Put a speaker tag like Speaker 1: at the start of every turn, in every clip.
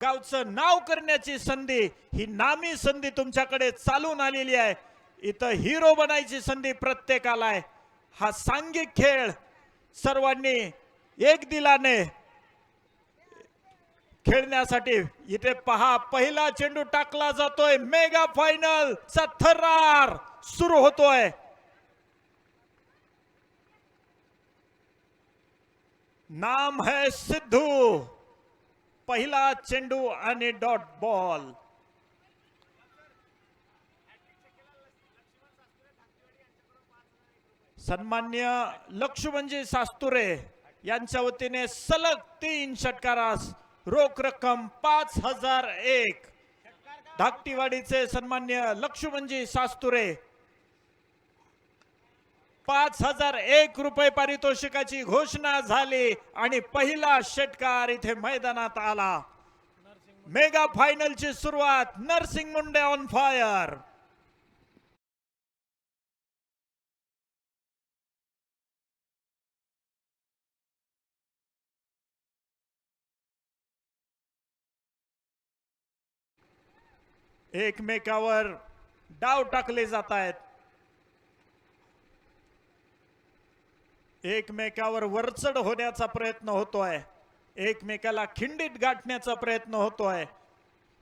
Speaker 1: गावचं नाव करण्याची संधी, ही नामी संधी तुमच्याकडे चालून आलेली आहे. इथं हिरो बनायची संधी प्रत्येकाला आहे. हा सांघिक खेळ सर्वांनी एक दिलाने खेळण्यासाठी इथे पहा, पहिला चेंडू टाकला जातोय. मेगा फायनल चा थरार सुरू होतोय. नाम है सिद्धू. पहिला चेंडू आणि डॉट बॉल. सन्मान्य लक्ष्मणजी सास्तुरे यांच्या वतीने सलग 3 षटकारास रोख रक्कम 5001. धाकटीवाडीचे सन्मान्य लक्ष्मणजी सास्तुरे 5001 रुपये पारितोषिकाची घोषणा झाली आणि पहिला षटकार इथे मैदानात आला. मेगा फायनलची सुरुवात. नरसिंग मुंडे ऑन फायर. एकमेकावर डाव टाकले जात आहेत. एकमेकावर वरचढ होण्याचा प्रयत्न होतोय. एकमेकाला खिंडीत गाठण्याचा प्रयत्न होतोय.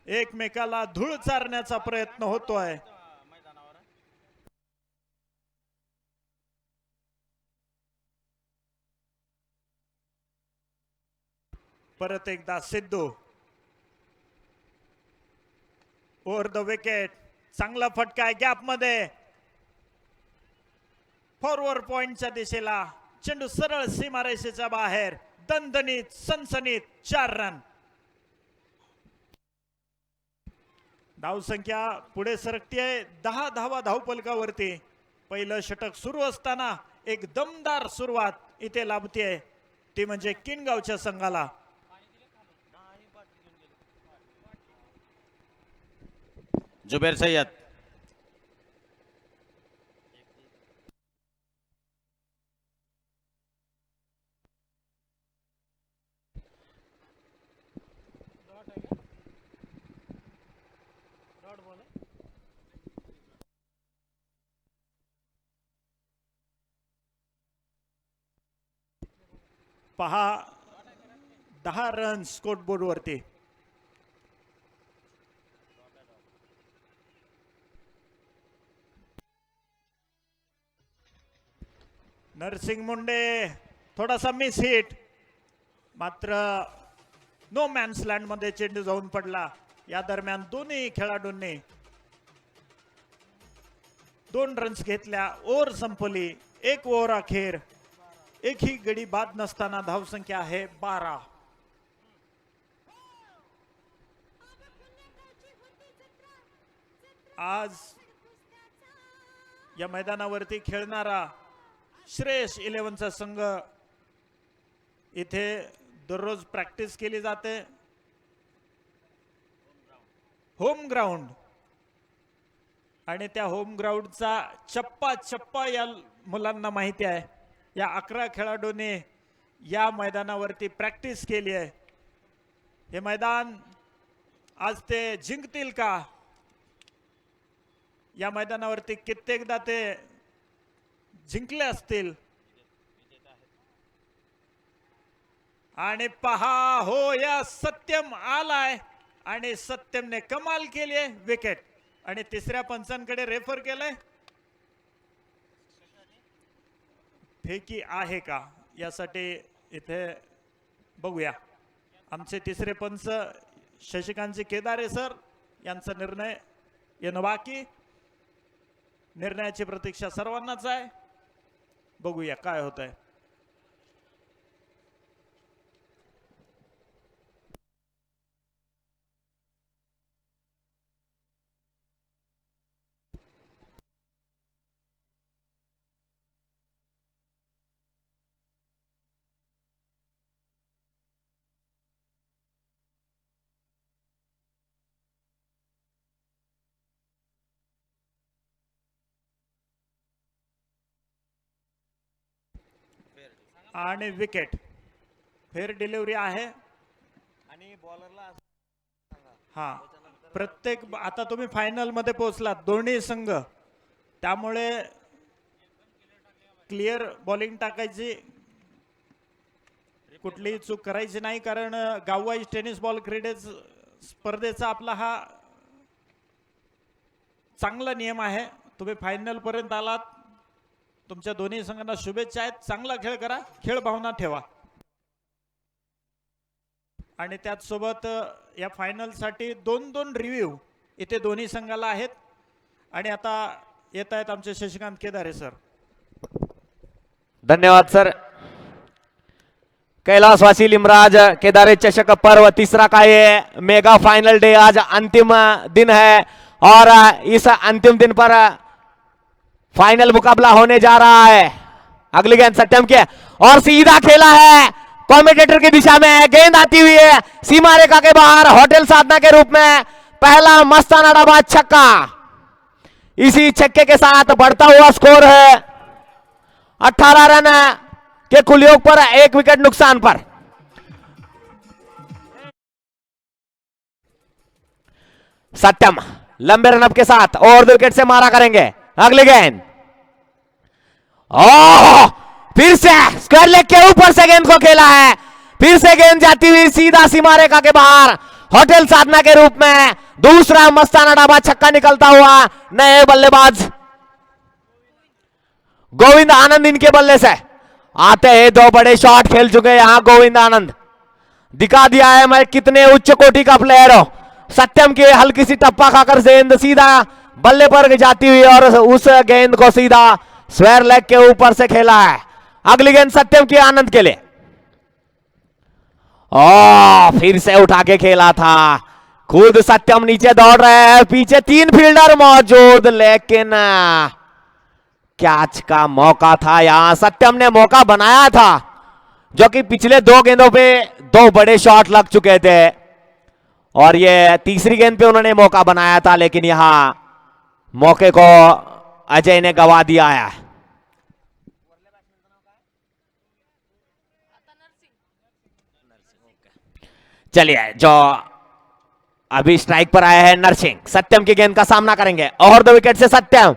Speaker 1: एकमेकाला धूळ चारण्याचा प्रयत्न होतोय. परत एकदा सिद्धू ओव्हर द विकेट. चांगला फटका आहे गॅप मध्ये. फॉरवर्ड पॉइंटच्या दिशेला चेंडू सरळ सीमारेषेच्या बाहेर. दणदणीत सनसनीत 4 रन. धावसंख्या पुढे सरकतीये 10 धावा धावपलकावरती. पहिलं षटक सुरू असताना एक दमदार सुरुवात इथे लाभतीये, ती म्हणजे किनगावच्या संघाला.
Speaker 2: जुबेर सय्यद.
Speaker 1: पहा 10 रन स्कोर बोर्ड वरती. नरसिंग मुंडे थोडासा मिस हिट, मात्र नो मॅन्स लँड मध्ये चेंडू जाऊन पडला. या दरम्यान दोन्ही खेळाडूंनी 2 रन्स घेतल्या. ओव्हर संपली. 1 ओव्हर अखेर. एकही गडी बाद नसताना धावसंख्या आहे 12. आज या मैदानावरती खेळणारा श्रेयस 11चा संघ इथे दररोज प्रॅक्टिस केली जाते. होम ग्राउंड, आणि त्या होम ग्राउंडचा चप्पा चप्पा या मुलांना माहिती आहे. या 11 खेळाडूंनी या मैदानावरती प्रॅक्टिस केली आहे. हे मैदान आज ते जिंकतील का? या मैदानावरती कित्येकदा ते जिंकले असतील. आणि पहा, हो या सत्यम आलाय आणि सत्यमने कमाल केली आहे. विकेट. आणि तिसऱ्या पंचांकडे रेफर केलंय. फेकी आहे का यासाठी इथे बघूया. आमचे तिसरे पंच शशिकांत केदारे सर यांचा निर्णय येणं बाकी. निर्णयाची प्रतीक्षा सर्वांनाच आहे. बघूया काय होत आहे. आणि विकेट. फेअर डिलिव्हरी आहे.
Speaker 2: आणि बॉलरला
Speaker 1: हा प्रत्येक आता तुम्ही फायनल मध्ये पोहोचलात दोन्ही संघ, त्यामुळे क्लिअर बॉलिंग टाकायची, कुठलीही चूक करायची नाही, कारण गाववाईज टेनिस बॉल स्पर्धेचा आपला हा चांगला नियम आहे. तुम्ही फायनल पर्यंत आलात, तुमच्या दोन्ही संघांना शुभेच्छा आहेत. चांगला खेळ करा, खेळ भावना ठेवा. आणि त्याच सोबत या फायनल साठी 2-2 रिव्ह्यू इथे दोन्ही संघाला आहेत. आणि आता येत आहेत आमचे शशिकांत केदारे सर.
Speaker 3: धन्यवाद सर. कैलाशवासी लिमराज केदारे चषक पर्व तीसरा का ये मेगा फाइनल डे, आज अंतिम दिन है और इस अंतिम दिन पर फाइनल मुकाबला होने जा रहा है. अगली गेंद सत्यम के और सीधा खेला है कमेंटेटर की दिशा में, गेंद आती हुई है सीमा रेखा के बाहर, होटल साधना के रूप में पहला मस्ताना डाबाज छक्का. इसी छक्के के साथ बढ़ता हुआ स्कोर है 18 रन के कुलयोग पर 1 विकेट नुकसान पर. सत्यम लंबे रनअप के साथ और 2 विकेट से मारा करेंगे. अगली गेंद फिर से स्क्वायर लेग के ऊपर से गेंद को खेला है, फिर से गेंद जाती हुई सीधा सीमा रेखा के बाहर, होटल साधना के रूप में दूसरा मस्ताना डाबा छक्का निकलता हुआ नए बल्लेबाज गोविंद आनंद इनके बल्ले से आते हैं. 2 बड़े शॉट खेल चुके हैं यहां गोविंद आनंद, दिखा दिया है मैं कितने उच्च कोटि का प्लेयर हो. सत्यम की हल्की सी टप्पा खाकर गेंद सीधा बल्ले पर जाती हुई और उस गेंद को सीधा स्क्वायर लेग के ऊपर से खेला है. अगली गेंद सत्यम की आनंद के लिए, फिर से उठा के खेला था. खुद सत्यम नीचे दौड़ रहे हैं, पीछे 3 फील्डर मौजूद, लेकिन कैच का मौका था. यहां सत्यम ने मौका बनाया था, जो कि पिछले 2 गेंदों पे 2 बड़े शॉट लग चुके थे और ये तीसरी गेंद पे उन्होंने मौका बनाया था, लेकिन यहां मौके को अजय ने गवा दिया है. चलिए, जो अभी स्ट्राइक पर आए हैं नरसिंह, सत्यम की गेंद का सामना करेंगे और 2 विकेट से सत्यम.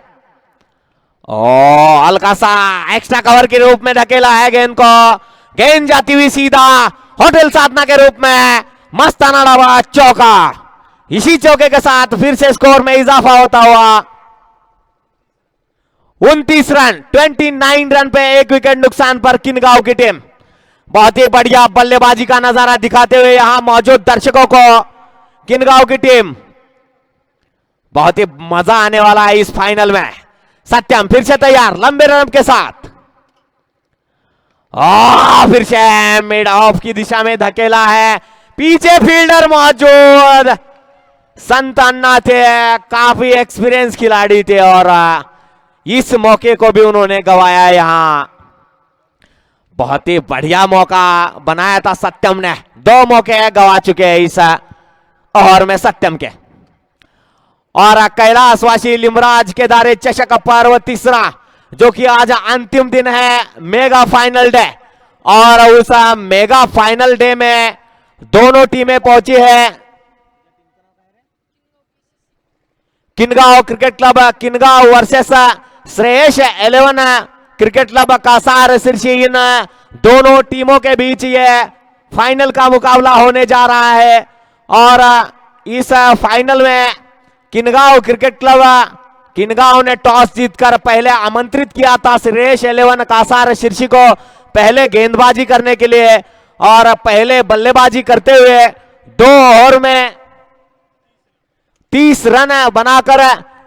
Speaker 3: हल्का सा एक्स्ट्रा कवर के रूप में ढकेला है गेंद को, गेंद जाती हुई सीधा होटल साधना के रूप में मस्ताना डाबा चौका. इसी चौके के साथ फिर से स्कोर में इजाफा होता हुआ 29 रन, 29 रन पे 1 विकेट नुकसान पर किनगांव की टीम बहुत ही बढ़िया बल्लेबाजी का नजारा दिखाते हुए यहां मौजूद दर्शकों को किनगांव की टीम बहुत ही मजा आने वाला है इस फाइनल में. सत्यम फिर से तैयार लंबे रन के साथ, फिर से मिड ऑफ की दिशा में धकेला है, पीछे फील्डर मौजूद. संत अन्ना थे, काफी एक्सपीरियंस खिलाड़ी थे और इस मौके को भी उन्होंने गवाया. यहां बहुत ही बढ़िया मौका बनाया था सत्यम ने, 2 मौके गवा चुके हैं इस ओवर में सत्यम के. और कैलाशवासी लिमराज केदारे चषक पर्व तीसरा, जो कि आज अंतिम दिन है मेगा फाइनल डे, और उस मेगा फाइनल डे में दोनों टीमें पहुंची है. Kingaon cricket club Kingaon versus Shreyas 11 cricket club Kasar Sirsi. इन दोनों टीमों के बीच ये फाइनल का मुकाबला होने जा रहा है और इस फाइनल में किनगांव क्रिकेट क्लब किनगांव ने टॉस जीतकर पहले आमंत्रित किया था श्रेयस 11 कासार सिरसी को पहले गेंदबाजी करने के लिए, और पहले बल्लेबाजी करते हुए 2 ओवर में 30 रन बनाकर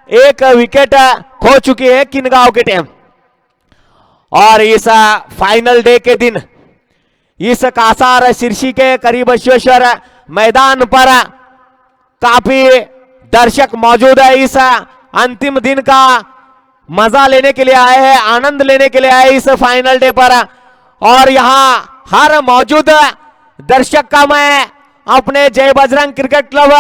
Speaker 3: 1 विकेट खो चुकी है किनगांव की टीम. और इस फाइनल डे के दिन इस कासार सिरसी के करीब विश्वेश्वर मैदान पर काफी दर्शक मौजूद है. इस अंतिम दिन का मजा लेने के लिए आए हैं, आनंद लेने के लिए आए इस फाइनल डे पर, और यहां हर मौजूद दर्शक का मैं अपने जय बजरंग क्रिकेट क्लब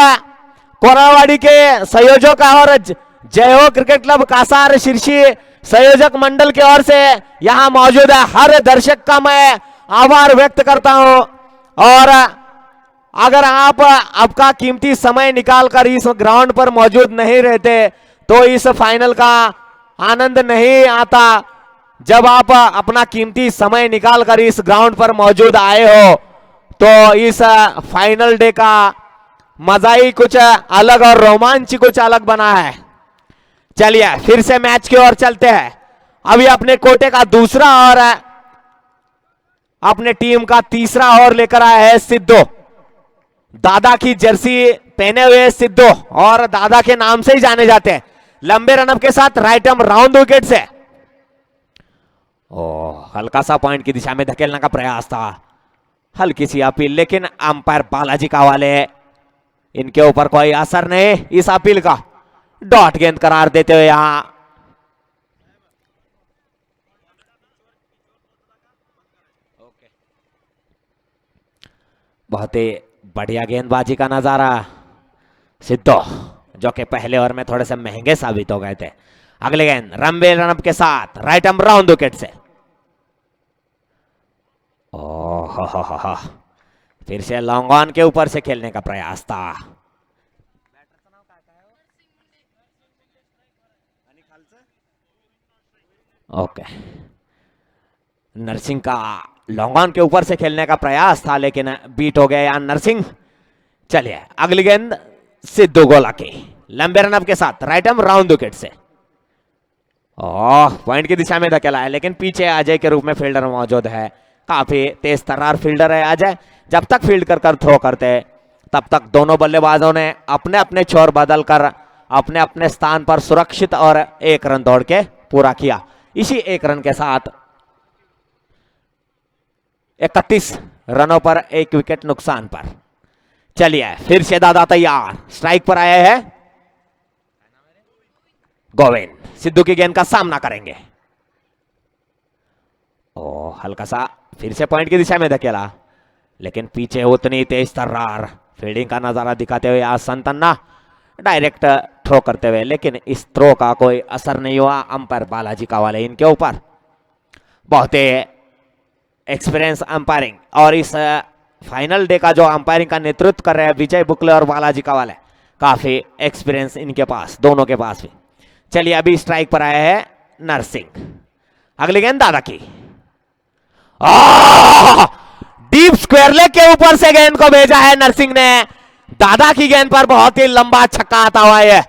Speaker 3: कोरावाड़ी के संयोजक और जय हो क्रिकेट क्लब कासार सिरसी संयोजक मंडल की ओर से यहां मौजूद है हर दर्शक का मैं आभार व्यक्त करता हूं. और अगर आप आपका कीमती समय निकालकर इस ग्राउंड पर मौजूद नहीं रहते तो इस फाइनल का आनंद नहीं आता। जब आप अपना कीमती समय निकालकर इस ग्राउंड पर मौजूद आए हो तो इस फाइनल डे का मजा ही कुछ अलग और रोमांच कुछ अलग बना है। चलिए फिर से मैच की ओर चलते हैं। अभी अपने कोटे का दूसरा ओवर है, अपने टीम का तीसरा ओवर लेकर आया है सिद्धू। दादा की जर्सी पहने हुए सिद्धू और दादा के नाम से ही जाने जाते हैं। लंबे रनअप के साथ राइट आर्म राउंड विकेट से हल्का सा पॉइंट की दिशा में धकेलने का प्रयास था, हल्की सी अपील, लेकिन अंपायर बालाजी कावाले इनके ऊपर कोई असर नहीं इस अपील का। डॉट गेंद करार देते हुए यहां बहुत ही बढ़िया गेंदबाजी का नजारा सिद्धू, जो कि पहले ओवर में थोड़े से महंगे साबित हो गए थे। अगले गेंद लंबे रनअप के साथ राइट आर्म राउंड विकेट से हो फिर से लॉन्ग ऑन के ऊपर से खेलने का प्रयास था। ओके, नरसिंह का लॉन्ग ऑन के ऊपर से खेलने का प्रयास था लेकिन बीट हो गया यार नरसिंह। चलिए अगली गेंद सिद्धू गोला की लंबे रनअप के साथ राइट आर्म राउंड विकेट से पॉइंट की दिशा में धकेला है, लेकिन पीछे अजय के रूप में फील्डर मौजूद है। काफी तेज तर्रार फील्डर है अजय। जब तक फील्ड कर थ्रो करते तब तक दोनों बल्लेबाजों ने अपने अपने छोर बदल कर अपने अपने स्थान पर सुरक्षित और एक रन दौड़ के पूरा किया। इसी एक रन के साथ 31 रनों पर एक विकेट नुकसान पर। चलिए फिर से दादा तैयार, स्ट्राइक पर आए हैं गोविंद। सिद्धू की गेंद का सामना करेंगे। हल्का सा फिर से पॉइंट की दिशा में धकेला, लेकिन पीछे उतनी तेज तर्रार फील्डिंग का नजारा दिखाते हुए आज संतन्ना डायरेक्ट थ्रो करते हुए, लेकिन इस थ्रो का कोई असर नहीं हुआ अंपायर बालाजी कावाले इनके ऊपर। बहुत ही एक्सपीरियंस अंपायरिंग, और इस फाइनल डे का जो अंपायरिंग का नेतृत्व कर रहे हैं विजय बुकले और बालाजी कावाले, काफी एक्सपीरियंस इनके पास, दोनों के पास भी। चलिए अभी स्ट्राइक पर आया है नरसिंह। अगली गेंद दादा की डीप स्क्वायर लेग के ऊपर से गेंद को भेजा है नरसिंह ने। दादा की गेंद पर बहुत ही लंबा छक्का आता हुआ है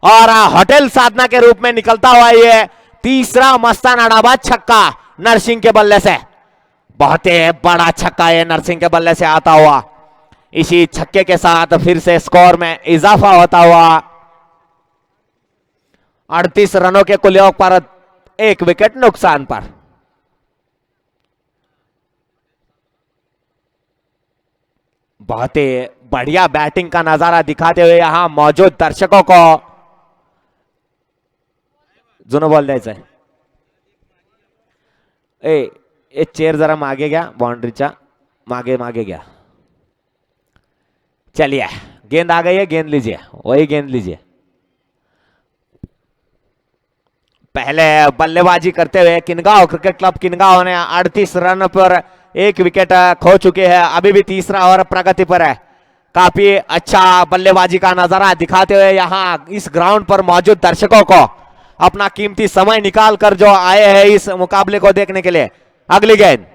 Speaker 3: और होटल साधना के रूप में निकलता हुआ ये तीसरा मस्तान अड़ाबाद छक्का नरसिंह के बल्ले से। बहुत ही बड़ा छक्का है नरसिंह के बल्ले से आता हुआ। इसी छक्के के साथ फिर से स्कोर में इजाफा होता हुआ 38 रनों के कुल योग पर एक विकेट नुकसान पर। बहुत ही बढ़िया बैटिंग का नजारा दिखाते हुए यहां मौजूद दर्शकों को जुनो बॉल द्यायचा ए चेयर जरा मागे गया, बाउंड्रीचा मागे मागे गया। चलिए गेंद आ गई है, गेंद लीजिए, वही गेंद लीजिए। पहले बल्लेबाजी करते हुए किनगांव क्रिकेट क्लब किनगांव ने 38 रन पर एक विकेट खो चुके हैं। अभी भी तीसरा ओवर प्रगति पर है। काफी अच्छा बल्लेबाजी का नजारा दिखाते हुए यहां इस ग्राउंड पर मौजूद दर्शकों को अपना कीमती समय निकाल कर जो आए हैं इस मुकाबले को देखने के लिए। अगली गेंद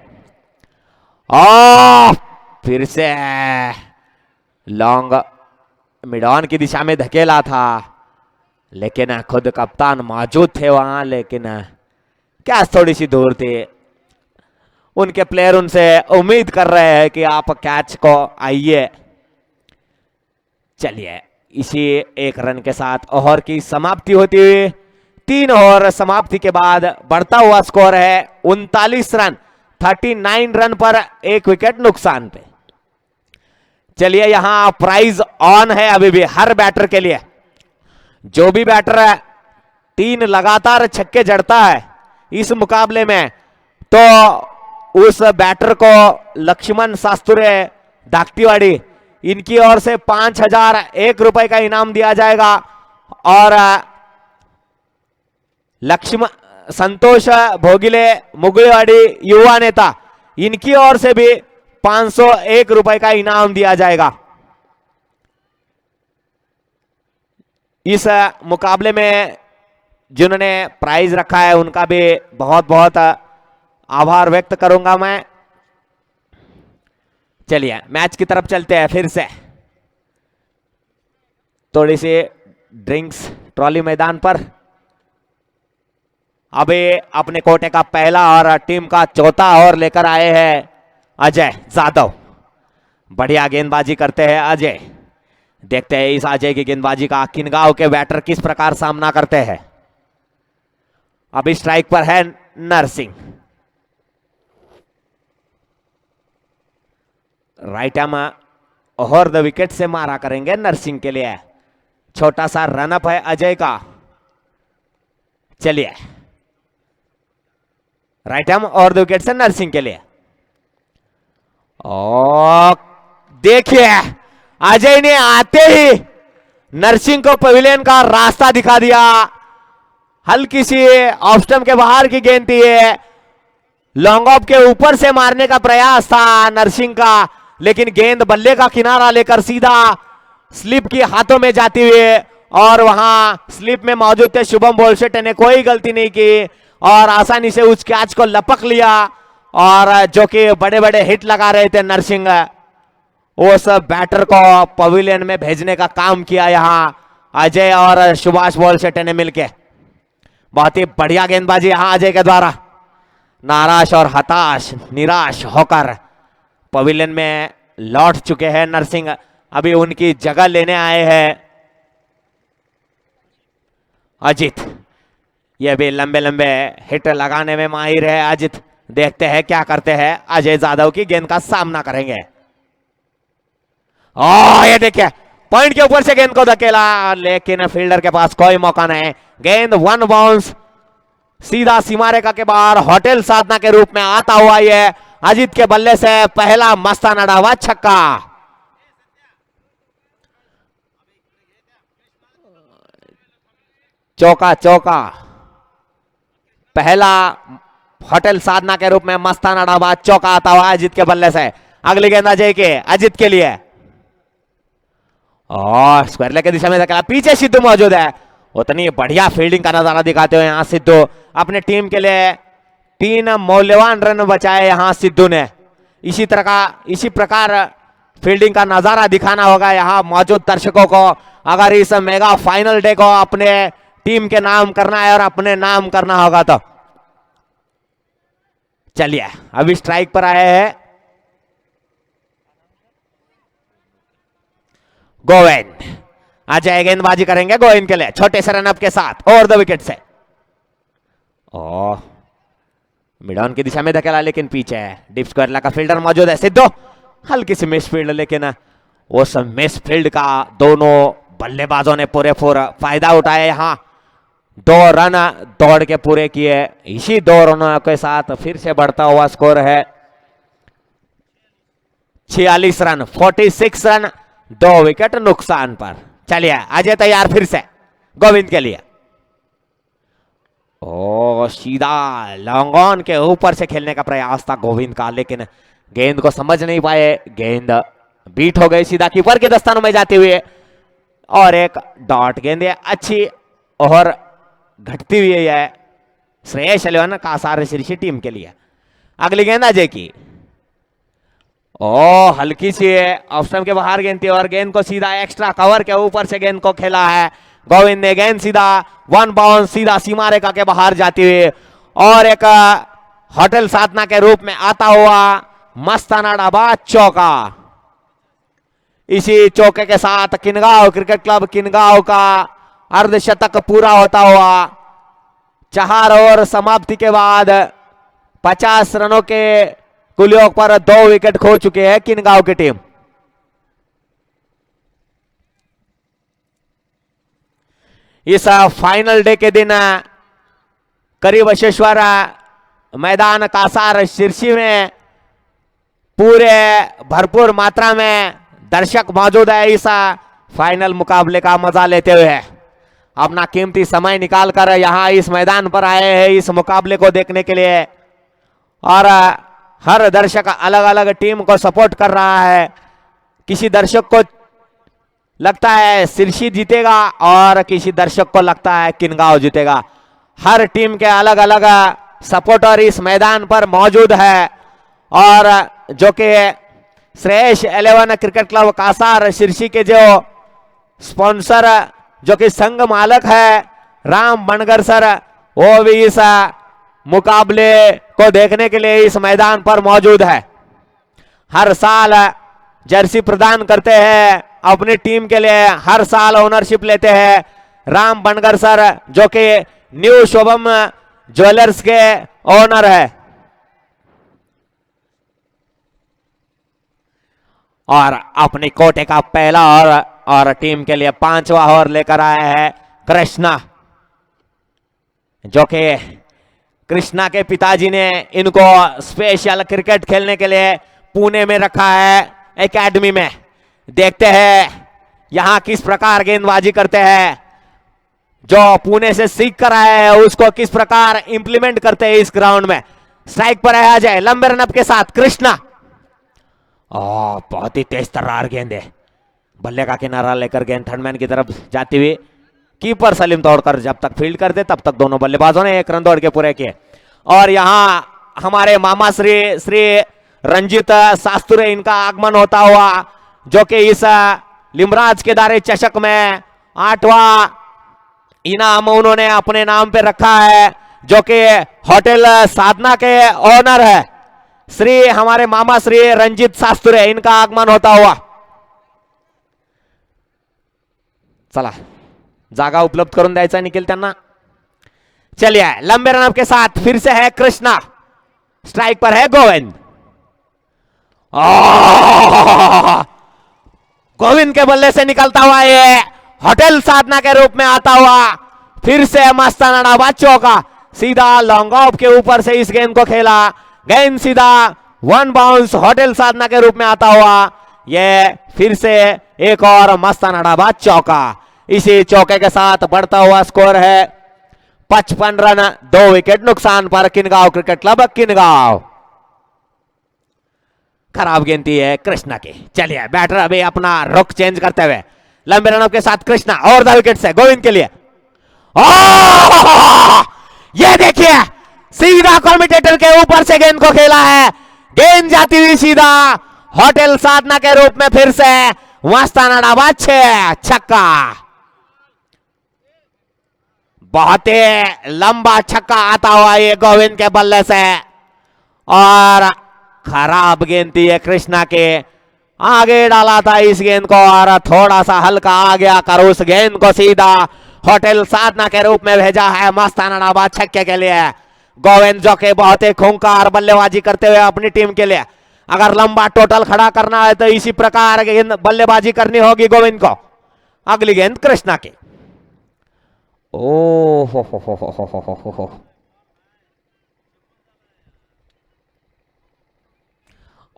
Speaker 3: फिर से लॉन्ग मिड ऑन की दिशा में धकेला था, लेकिन खुद कप्तान मौजूद थे वहां, लेकिन कैच थोड़ी सी दूर थी। उनके प्लेयर उनसे उम्मीद कर रहे हैं कि आप कैच को आइए। चलिए इसी एक रन के साथ ओवर की समाप्ति होती हुई 3 ओवर समाप्ति के बाद बढ़ता हुआ स्कोर है 39 रन, 39 रन पर एक विकेट नुकसान पे। चलिए यहां प्राइज ऑन है अभी भी हर बैटर के लिए। जो भी बैटर 3 लगातार छक्के जड़ता है इस मुकाबले में, तो उस बैटर को लक्ष्मण शास्त्रे दागतीवाड़ी इनकी ओर से 5001 रुपए का इनाम दिया जाएगा, और लक्ष्मण संतोष भोगिले मुगलेवाड़ी युवा नेता इनकी ओर से भी 501 रुपए का इनाम दिया जाएगा। इस मुकाबले में जिन्होंने प्राइज रखा है उनका भी बहुत बहुत आभार व्यक्त करूंगा मैं। चलिए मैच की तरफ चलते हैं फिर से। थोड़ी सी ड्रिंक्स ट्रॉली मैदान पर। अभी अपने कोटे का पहला और टीम का चौथा ओवर लेकर आए हैं अजय जादव। बढ़िया गेंदबाजी करते हैं अजय। देखते हैं इस अजय की गेंदबाजी का किनगांव के बैटर किस प्रकार सामना करते हैं। अभी स्ट्राइक पर है Narsingh. Right arm over the wicket से मारा करेंगे नरसिंह के लिए। छोटा सा रनअप है अजय का। चलिए right arm over the wicket से नरसिंह के लिए। और देखिए अजय ने आते ही नरसिंह को पवेलियन का रास्ता दिखा दिया। हल्की सी ऑफ स्टंप के बाहर की गेंद थी। लॉन्ग ऑफ के ऊपर से मारने का प्रयास था नरसिंह का, लेकिन गेंद बल्ले का किनारा लेकर सीधा स्लिप की हाथों में जाती हुई, और वहां स्लिप में मौजूद थे शुभम बोलशेट ने कोई गलती नहीं की और आसानी से उस कैच को लपक लिया। और जो कि बड़े बड़े हिट लगा रहे थे नरसिंह, उस बैटर को पवेलियन में भेजने का काम किया यहां अजय और सुभाष बोलशेट ने मिलकर। बहुत ही बढ़िया गेंदबाजी यहां अजय के द्वारा। नाराज और हताश निराश होकर पवेलियन में लौट चुके हैं नरसिंह। अभी उनकी जगह लेने आए हैं अजित। ये भी लंबे लंबे हिट लगाने में माहिर है अजित। देखते हैं क्या करते हैं। अजय जादव की गेंद का सामना करेंगे। ये देखिए पॉइंट के ऊपर से गेंद को धकेला, लेकिन फील्डर के पास कोई मौका नहीं। गेंद वन बाउंस सीधा सीमा रेखा के बाहर होटल साधना के रूप में आता हुआ ये अजित के बल्ले से पहला मस्ताना डावा छक्का। चौका चौका पहला होटल साधना के रूप में मस्ताना डावा चौका आता हुआ अजित के बल्ले से। अगली गेंद अजय के अजित के लिए और स्क्वायर लेग की दिशा में धकेला। पीछे सिद्धू मौजूद है। उतनी बढ़िया फील्डिंग का नजारा दिखाते हुए यहां सिद्धू अपने टीम के लिए 3 मौल्यवान रन बचाए यहां सिद्धू ने। इसी प्रकार फील्डिंग का नजारा दिखाना होगा यहां मौजूद दर्शकों को, अगर इस मेगा फाइनल डे को अपने टीम के नाम करना है और अपने नाम करना होगा तो। चलिए अभी स्ट्राइक पर आए हैं गोविंद। अजय गेंदबाजी करेंगे गोविंद के लिए छोटे से रनअप के साथ ओवर द विकेट से। मिडॉन की दिशा में धकेला, लेकिन पीछे है डीप स्क्वायर का फील्डर मौजूद है सिद्धू। हल्की सी मिस फील्ड, लेकिन उस मिस फील्ड का दोनों बल्लेबाजों ने पूरे फायदा उठाया। यहां 2 रन दौड़ के पूरे किए। इसी 2 रनों के साथ फिर से बढ़ता हुआ स्कोर है 46 रन 46 रन 2 विकेट नुकसान पर। चलिए अजय तैयार फिर से गोविंद के लिए। सीधा लॉन्ग ऑन के ऊपर से खेलने का प्रयास था गोविंद का, लेकिन गेंद को समझ नहीं पाए। गेंद बीट हो गई सीधा कीपर के दस्तानों में जाते हुए, और एक डॉट गेंद है अच्छी और घटती हुई है श्रेयस अय्यर कासार शीर्षी टीम के लिए। अगली गेंद अजय की। हल्की सी ऑफ स्टंप के बाहर गेंद थी और गेंद को सीधा एक्स्ट्रा कवर के ऊपर से गेंद को खेला है गोविंद ने। गेंद सीधा वन बाउंस सीधा सीमा रेखा के बाहर जाती हुई और एक होटल साधना के रूप में आता हुआ मस्ताना डाबा चौका। इसी चौके के साथ किनगांव क्रिकेट क्लब किनगांव का अर्धशतक पूरा होता हुआ 4 ओवर समाप्ति के बाद 50 रनों के कुल योग पर 2 विकेट खो चुके हैं किनगांव की टीम। इस फाइनल डे के दिन करीब बशेश्वर मैदान कासार शीर्षी में पूरे भरपूर मात्रा में दर्शक मौजूद है इस फाइनल मुकाबले का मजा लेते हुए। अपना कीमती समय निकालकर यहां इस मैदान पर आए हैं इस मुकाबले को देखने के लिए। और हर दर्शक अलग अलग टीम को सपोर्ट कर रहा है। किसी दर्शक को लगता है सिरसी जीतेगा और किसी दर्शक को लगता है किनगांव जीतेगा। हर टीम के अलग अलग सपोर्टर इस मैदान पर मौजूद है और जो कि श्रेयस 11 क्रिकेट क्लब कासार सिरसी के जो स्पॉन्सर जो कि संघ मालक है राम बनगर सर, वो भी इस मुकाबले को देखने के लिए इस मैदान पर मौजूद है। हर साल जर्सी प्रदान करते हैं अपनी टीम के लिए, हर साल ओनरशिप लेते हैं राम बनगर सर जो कि न्यू शोभम ज्वेलर्स के ओनर है। और अपनी कोटे का पहला और टीम के लिए 5वां ओवर लेकर आया है कृष्णा, जो कि कृष्णा के पिताजी ने इनको स्पेशल क्रिकेट खेलने के लिए पुणे में रखा है एकेडमी में। देखते हैं यहां किस प्रकार गेंदबाजी करते हैं, जो पुणे से सीख कर आए हैं उसको किस प्रकार इंप्लीमेंट करते हैं इस ग्राउंड में। स्ट्राइक पर है अजय, लंबे रनअप के साथ कृष्णा। बहुत ही तेज तर्रार गेंद है, बल्ले का किनारा लेकर गेंद थर्डमैन की तरफ जाती हुई कीपर सलीम तोड़कर जब तक फील्ड करते तब तक दोनों बल्लेबाजों ने 1 रन दौड़ के पूरे किए। और यहां हमारे मामा श्री रंजित शास्त्री, इनका आगमन होता हुआ, जो कि इस लिमराज केदारे चषक में 8वां इनाम उन्होंने अपने नाम पे रखा है, जो कि होटल साधना के ओनर है श्री हमारे मामा श्री रंजित शास्त्री, इनका आगमन होता हुआ। चला जागा उपलब्ध करून द्यायचा निखिल त्यांना। चलिए लंबे रनअप के साथ फिर से है कृष्णा, स्ट्राइक पर है गोविंद। गोविंद के बल्ले से निकलता हुआ ये होटल साधना के रूप में आता हुआ फिर से मस्ताना डाबा चौका, सीधा लॉन्ग ऑफ के ऊपर से इस गेंद को खेला, गेंद सीधा 1 बाउंस होटल साधना के रूप में आता हुआ। ये फिर से एक और मस्ताना डाबा चौका। इसी चौके के साथ बढ़ता हुआ स्कोर है 55 रन, 2 विकेट नुकसान पर किनगांव क्रिकेट क्लब किनगांव। खराब गेंद है कृष्णा की। चलिए बैटर अभी अपना रुख चेंज करते हुए लंबे रनअप के साथ कृष्णा और 2 विकेट से गोविंद के लिए। ये देखिए सीधा कमेंटेटर के ऊपर से गेंद को खेला है, गेंद जाती हुई सीधा होटल साधना के रूप में फिर से मस्ताना डाबा 6 छक्का। बहुत ही लंबा छक्का आता हुआ ये गोविंद के बल्ले से, और खराब गेंद थी कृष्णा के, आगे डाला था इस गेंद को और थोड़ा सा हल्का आ गया कर उस गेंद को सीधा होटल साधना के रूप में भेजा है मस्ताना डाबा छक्के के लिए। गोविंद जो के बहुत ही खूंखार बल्लेबाजी करते हुए अपनी टीम के लिए, अगर लंबा टोटल खड़ा करना है तो इसी प्रकार गेंद बल्लेबाजी करनी होगी गोविंद को। अगली गेंद कृष्णा की। ओ हो।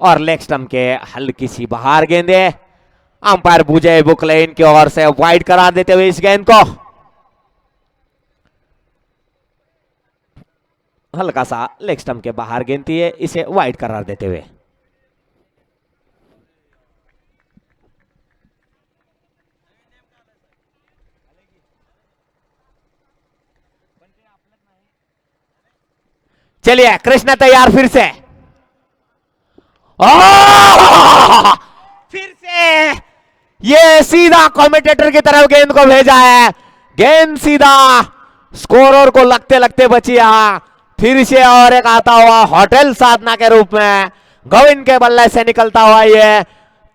Speaker 3: और लेग स्टंप के हल्की सी बाहर गेंदे, अंपायर बुजय बुकले इनकी ओर से वाइड करार देते हुए इस गेंद को हल्का सा लेग स्टंप के बाहर गेंद थी, इसे वाइड करार देते हुए। चलिए कृष्णा तैयार फिर से, फिर से ये सीधा कमेंटेटर की तरफ गेंद को भेजा है, गेंद सीधा स्कोरर को लगते लगते बची। यहां फिर से और एक आता हुआ होटल साधना के रूप में गोविंद के बल्ले से निकलता हुआ ये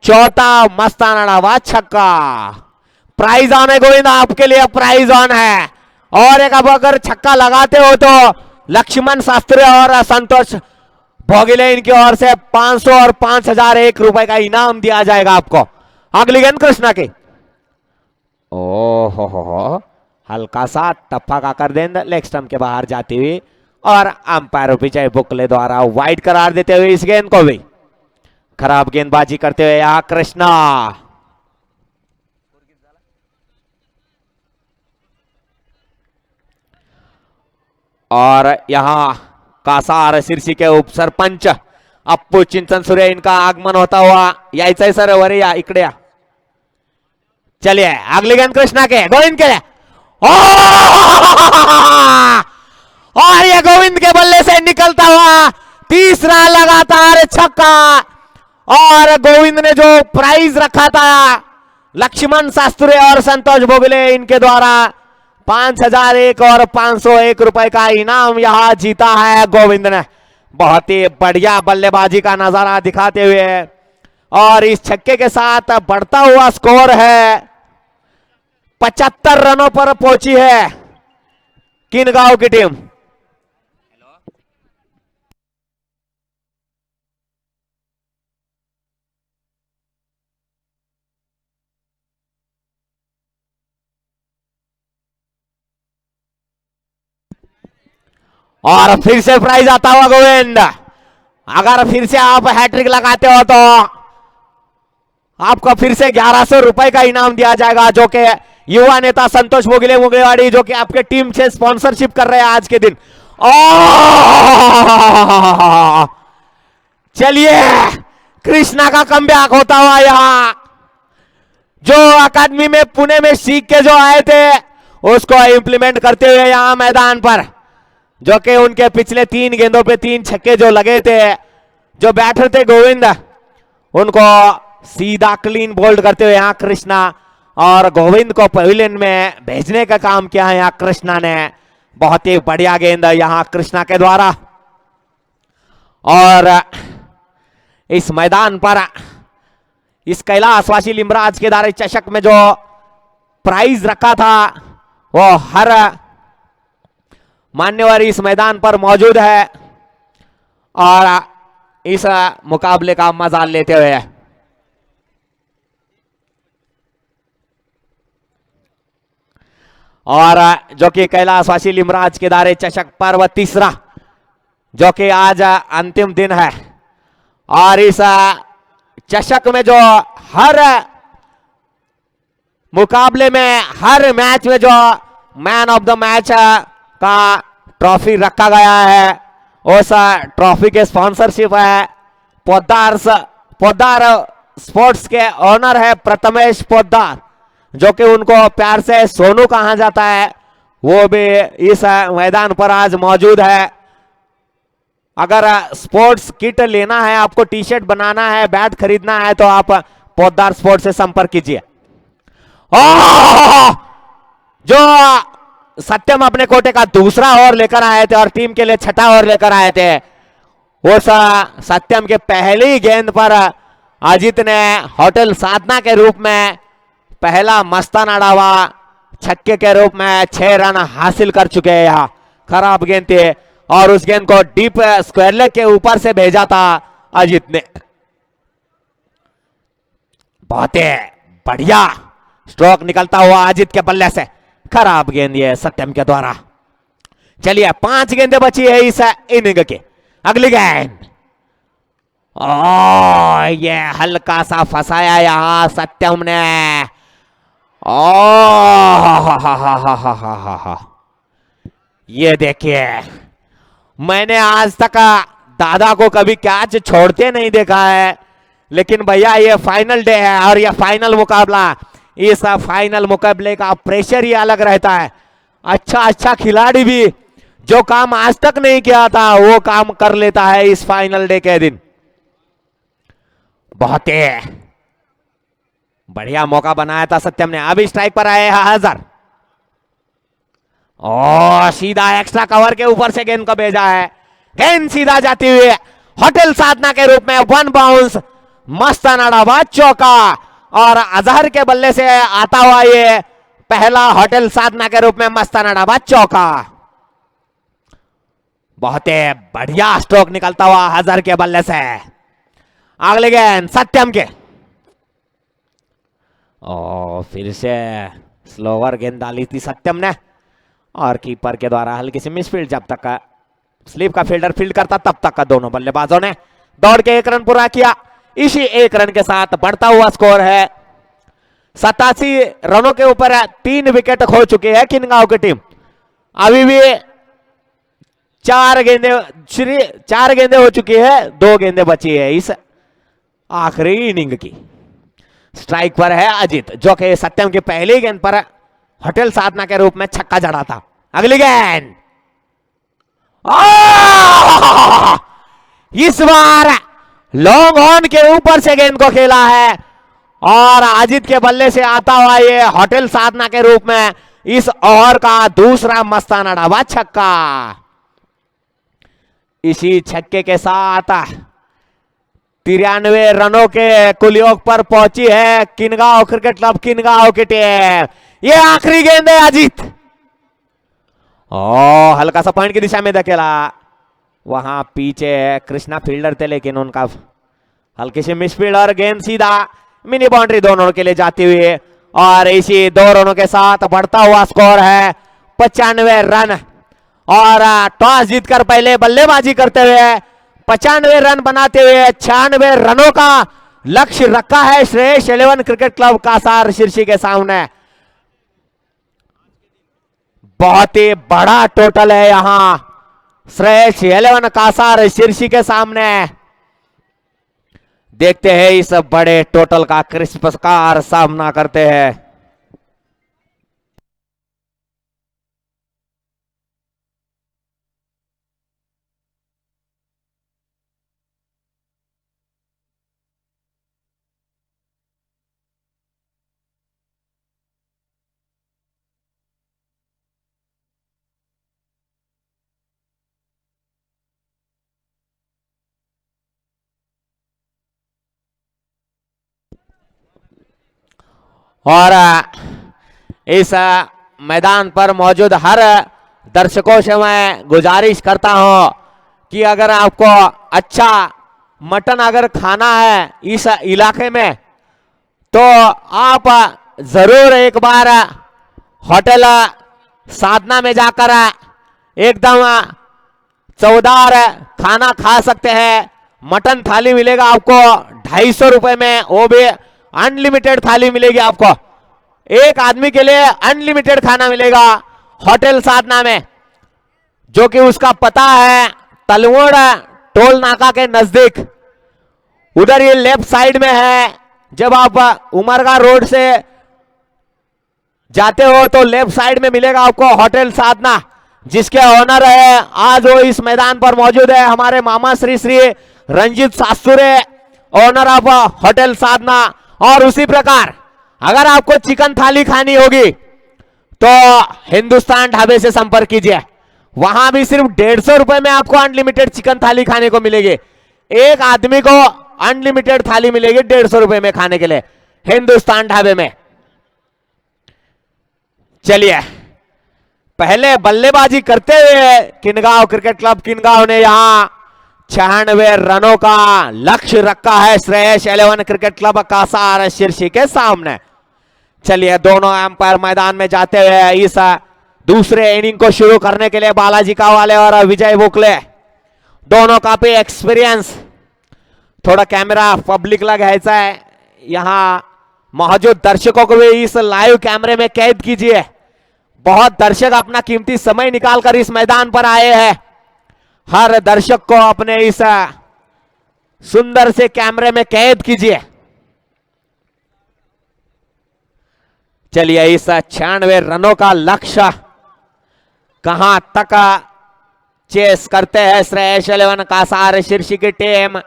Speaker 3: 4था मस्ताना डाबा छक्का। प्राइज ऑन है गोविंद, आपके लिए प्राइज ऑन है। और एक अब अगर छक्का लगाते हो तो लक्ष्मण शास्त्री और संतोष भोगिले इनकी ओर से 500 और 5001 रुपए का इनाम दिया जाएगा आपको। अगली गेंद कृष्णा की। ओ हो, हल्का सा टप्पा का कर देंगे लेग स्टंप के बाहर जाती हुई, और अंपायर विजय बुकले द्वारा वाइड करार देते हुए इस गेंद को भी। खराब गेंदबाजी करते हुए यहां कृष्णा। और यहां कासार सिरसी के उप सरपंच अप्पू चिंचन सूर्य इनका आगमन होता हुआ यायचंय सर वर या इकडे या. चलिए अगली गेंद कृष्णा के गोविंद के लिए. और ये गोविंद के बल्ले से निकलता हुआ तीसरा लगातार छक्का. और गोविंद ने जो प्राइज रखा था लक्ष्मण शास्त्री और संतोष भोगले इनके द्वारा 5001 और 501 रुपए का इनाम यहां जीता है गोविंद ने. बहुत ही बढ़िया बल्लेबाजी का नजारा दिखाते हुए और इस छक्के के साथ बढ़ता हुआ स्कोर है 75 रनों पर पहुंची है किनगांव की टीम. और फिर से प्राइज आता हुआ गोविंद. अगर फिर से आप हैट्रिक लगाते हो तो आपको फिर से 1100 रुपए का इनाम दिया जाएगा जो कि युवा नेता संतोष मोगिले मुगलेवाड़ी जो कि आपके टीम से स्पॉन्सरशिप कर रहे हैं आज के दिन. चलिए कृष्णा का कमबैक होता हुआ यहां जो अकादमी में पुणे में सीख के जो आए थे उसको इंप्लीमेंट करते हुए यहां मैदान पर जो कि उनके पिछले 3 गेंदों पे 3 छक्के जो लगे थे जो बैटर थे गोविंद उनको सीधा क्लीन बोल्ड करते हुए यहां कृष्णा और गोविंद को पवेलियन में भेजने का काम किया है यहां कृष्णा ने. बहुत ही बढ़िया गेंद यहां कृष्णा के द्वारा. और इस मैदान पर इस कैलाशवासी लिमराज के दारे चषक में जो प्राइज रखा था वो हर मान्यवर इस मैदान पर मौजूद है और इस मुकाबले का मजा लेते हुए और जो कि कैलाशवासी लिमराज के दारे चषक पर्व तीसरा जो कि आज अंतिम दिन है और इस चषक में जो हर मुकाबले में हर मैच में जो मैन ऑफ द मैच का ट्रॉफी रखा गया है उस ट्रॉफी के स्पॉन्सरशिप है पोद्दार स्पोर्ट्स के ओनर है प्रथमेश पोद्दार जो कि उनको प्यार से सोनू कहा जाता है. वो भी इस मैदान पर आज मौजूद है. अगर स्पोर्ट्स किट लेना है आपको टी शर्ट बनाना है बैट खरीदना है तो आप पोद्दार स्पोर्ट्स से संपर्क कीजिए. जो सत्यम अपने कोटे का दूसरा ओवर लेकर आए थे और टीम के लिए छठा ओवर लेकर आए थे उस सत्यम के पहली गेंद पर अजित ने होटल साधना के रूप में पहला मस्ताना डावा छक्के के रूप में 6 रन हासिल कर चुके हैं. यहाँ खराब गेंद थी और उस गेंद को डीप स्क्वायर लेग के ऊपर से भेजा था अजित ने. बहुत ही बढ़िया स्ट्रोक निकलता हुआ अजित के बल्ले से. खराब गेंद ये सत्यम के द्वारा. चलिए 5 गेंदें बची है इस इनिंग की. अगली गेंद ये हल्का सा फंसाया यहां सत्यम ने. ये देखिए मैंने आज तक दादा को कभी कैच छोड़ते नहीं देखा है लेकिन भैया ये फाइनल डे है और ये फाइनल मुकाबला. इस फाइनल मुकाबले का प्रेशर ही अलग रहता है. अच्छा खिलाड़ी भी जो काम आज तक नहीं किया था वो काम कर लेता है इस फाइनल डे के दिन. बहुत ही बढ़िया मौका बनाया था सत्यम ने. अभी स्ट्राइक पर आए हजार और सीधा एक्स्ट्रा कवर के ऊपर से गेंद को भेजा है. गेंद सीधा जाती हुई होटल साधना के रूप में 1 बाउंस मस्ताना डावा चौका और अजहर के बल्ले से आता हुआ ये पहला होटल साधना के रूप में मस्ताना डावा चौका. बहुत ही बढ़िया स्ट्रोक निकलता हुआ अजहर के बल्ले से. अगले गेंद सत्यम के फिर से स्लोवर गेंद डाली थी सत्यम ने और कीपर के द्वारा हल्की सी मिसफील्ड. जब तक का स्लीप का फील्डर फील्ड करता तब तक का दोनों बल्लेबाजों ने दौड़ के 1 रन पूरा किया. इसी 1 रन के साथ बढ़ता हुआ स्कोर है 87 रनों के ऊपर 3 विकेट खो चुकी है किनगांव की टीम. अभी भी चार गेंदे श्री 4 गेंदे हो चुकी है, 2 गेंदे बची है इस आखिरी इनिंग की। स्ट्राइक पर है अजित, जो कि सत्यम की पहली गेंद पर होटल साधना के रूप में छक्का जड़ा था। अगली गेंद इस बार लॉन्ग ऑन के ऊपर से गेंद को खेला है और अजित के बल्ले से आता हुआ ये होटल साधना के रूप में इस ओवर का दूसरा मस्ताना ढाबा छक्का। इसी छक्के के साथ 93 रनों के कुलयोग पर पहुंची है किनगांव क्रिकेट क्लब किनगांव की टीम। ये आखिरी गेंद है अजीत, हल्का सा पॉइंट की दिशा में धकेला। वहां पीछे कृष्णा फील्डर थे, लेकिन उनका हल्की सी मिसफील्ड और गेंद सीधा मिनी बाउंड्री दोनों के लिए जाती हुई। और इसी 2 रनों के साथ बढ़ता हुआ स्कोर है 95 रन। और टॉस जीतकर पहले बल्लेबाजी करते हुए 95 रन बनाते हुए 96 रनों का लक्ष्य रखा है श्रेयस 11 क्रिकेट क्लब कासार शिरसी के सामने। बहुत ही बड़ा टोटल है यहां श्रेयस 11 कासार शिरसी के सामने। देखते हैं इस बड़े टोटल का क्रिस्पकार सामना करते हैं। और इस मैदान पर मौजूद हर दर्शकों से मैं गुजारिश करता हूं कि अगर आपको अच्छा मटन अगर खाना है इस इलाके में, तो आप जरूर एक बार होटल साधना में जाकर एकदम चौदार खाना खा सकते हैं। मटन थाली मिलेगा आपको 250 रुपए में, वो भी अनलिमिटेड थाली मिलेगी आपको। एक आदमी के लिए अनलिमिटेड खाना मिलेगा होटल साधना में, जो कि उसका पता है तलवड़ टोल नाका के नजदीक। उधर ये लेफ्ट साइड में है। जब आप उमरगा रोड से जाते हो तो लेफ्ट साइड में मिलेगा आपको होटल साधना, जिसके ओनर है आज वो इस मैदान पर मौजूद है हमारे मामा Shri Shri Ranjeet Sasture, owner of hotel Sadhana. और उसी प्रकार अगर आपको चिकन थाली खानी होगी तो हिंदुस्तान ढाबे से संपर्क कीजिए। वहां भी सिर्फ 150 रुपए में आपको अनलिमिटेड चिकन थाली खाने को मिलेगी। एक आदमी को अनलिमिटेड थाली मिलेगी 150 रुपए में खाने के लिए हिंदुस्तान ढाबे में। चलिए, पहले बल्लेबाजी करते हुए किनगांव क्रिकेट क्लब किनगांव ने यहां 96 रनों का लक्ष्य रखा है श्रेयस 11 क्रिकेट क्लब कासार शिरसी के सामने। चलिए, दोनों अंपायर मैदान में जाते हुए इस दूसरे इनिंग को शुरू करने के लिए बालाजी कावाले और विजय बुकले दोनों काफी एक्सपीरियंस। थोड़ा कैमरा पब्लिकला घ्यायचा है, यहां मौजूद दर्शकों को भी इस लाइव कैमरे में कैद कीजिए। बहुत दर्शक अपना कीमती समय निकालकर इस मैदान पर आए हैं। हर दर्शक को अपने इस सुंदर से कैमरे में कैद कीजिए। चलिए, इस 96 रनों का लक्ष्य कहां तक चेस करते हैं श्रेयस 11 कासार शिरसी की टीम।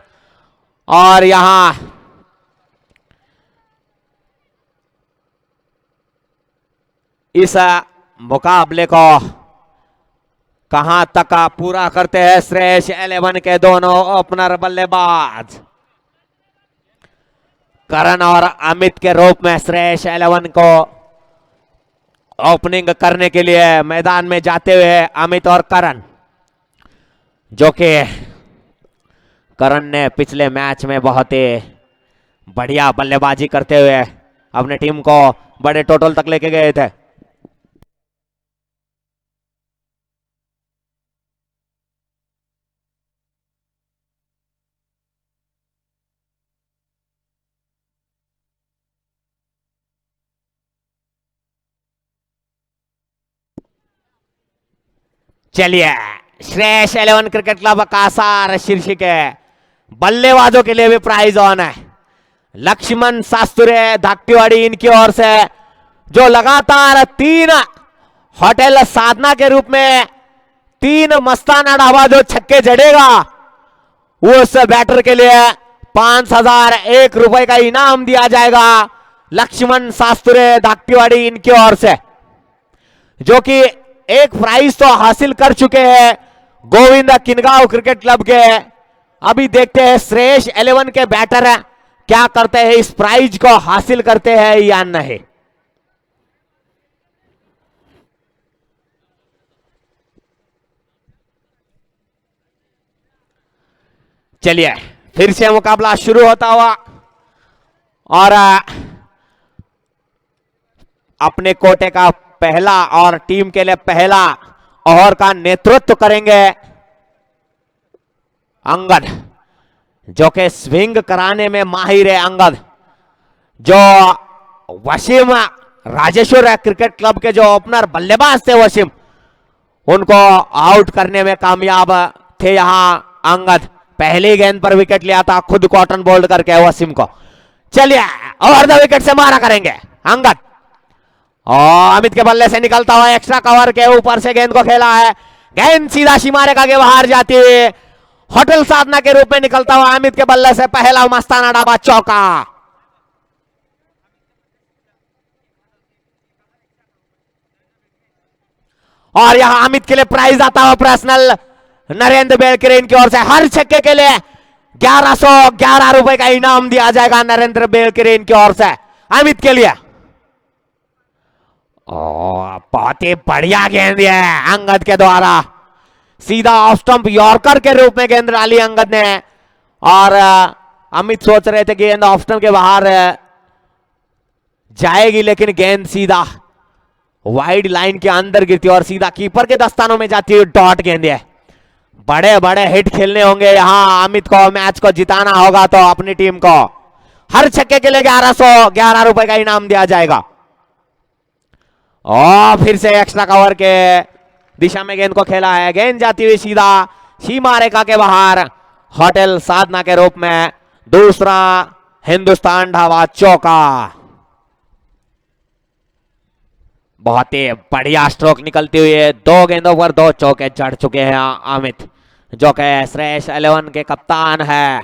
Speaker 3: और यहां इस मुकाबले को कहां तक पूरा करते हैं श्रेयस 11 के दोनों ओपनर बल्लेबाज करण और अमित के रूप में श्रेयस 11 को ओपनिंग करने के लिए मैदान में जाते हुए अमित और करण, जो कि करण ने पिछले मैच में बहुत ही बढ़िया बल्लेबाजी करते हुए अपने टीम को बड़े टोटल तक लेके गए थे। चलिए, श्रेयस 11 क्रिकेट क्लब कासार शीर्षी के बल्लेबाजों के लिए भी प्राइज ऑन है। लक्ष्मण शास्त्री धाकटीवाड़ी इनकी ओर से जो लगातार 3 होटल साधना के रूप में 3 मस्ताना ढाबा जो छक्के जड़ेगा उस बैटर के लिए 5001 रुपए का इनाम दिया जाएगा। लक्ष्मण शास्त्री धाकटीवाड़ी इनकी ओर से जो कि एक प्राइज तो हासिल कर चुके हैं गोविंद किनगांव क्रिकेट क्लब के। अभी देखते हैं श्रेयस 11 के बैटर क्या करते हैं, इस प्राइज को हासिल करते हैं या नहीं। चलिए फिर से मुकाबला शुरू होता हुआ और अपने कोटे का पहला और टीम के लिए पहला ओवर का नेतृत्व करेंगे अंगद, जो कि स्विंग कराने में माहिर है। अंगद जो वसीम राजेश्वर क्रिकेट क्लब के जो ओपनर बल्लेबाज थे वसीम, उनको आउट करने में कामयाब थे। यहां अंगद पहली गेंद पर विकेट लिया था, खुद कॉटन बोल्ड करके वसीम को। चलिए ओवर द विकेट से मारा करेंगे अंगद और अमित के बल्ले से निकलता हुआ एक्स्ट्रा कवर के ऊपर से गेंद को खेला है। गेंद सीधा सीमारे का आगे बाहर जाती हुई होटल साधना के रूप में निकलता हुआ अमित के बल्ले से पहला मस्ताना ढाबा चौका। और यहां अमित के लिए प्राइज आता हुआ पर्सनल नरेंद्र बेलकरेन की ओर से हर छक्के के लिए 1111 रुपए का इनाम दिया जाएगा नरेंद्र बेलकरेन की ओर से अमित के लिए। बहुत ही बढ़िया गेंद है अंगद के द्वारा, सीधा ऑफ स्टंप यॉर्कर के रूप में गेंद डाली अंगद ने। और अमित सोच रहे थे गेंद ऑफ स्टंप के बाहर जाएगी, लेकिन गेंद सीधा वाइड लाइन के अंदर गिरती और सीधा कीपर के दस्तानों में जाती हुई डॉट गेंद है। बड़े बड़े हिट खेलने होंगे यहां अमित को, मैच को जिताना होगा तो अपनी टीम को। हर छक्के के लिए 1111 रुपए का इनाम दिया जाएगा। और फिर से एक्स्ट्रा कवर के दिशा में गेंद को खेला है, गेंद जाती हुई सीधा सीमा रेखा के बाहर होटल साधना के रूप में दूसरा हिंदुस्तान ढाबा चौका। बहुत ही बढ़िया स्ट्रोक निकलती हुई है, 2 गेंदों पर 2 चौके चढ़ चुके हैं अमित, जो कि श्रेयस 11 के कप्तान है।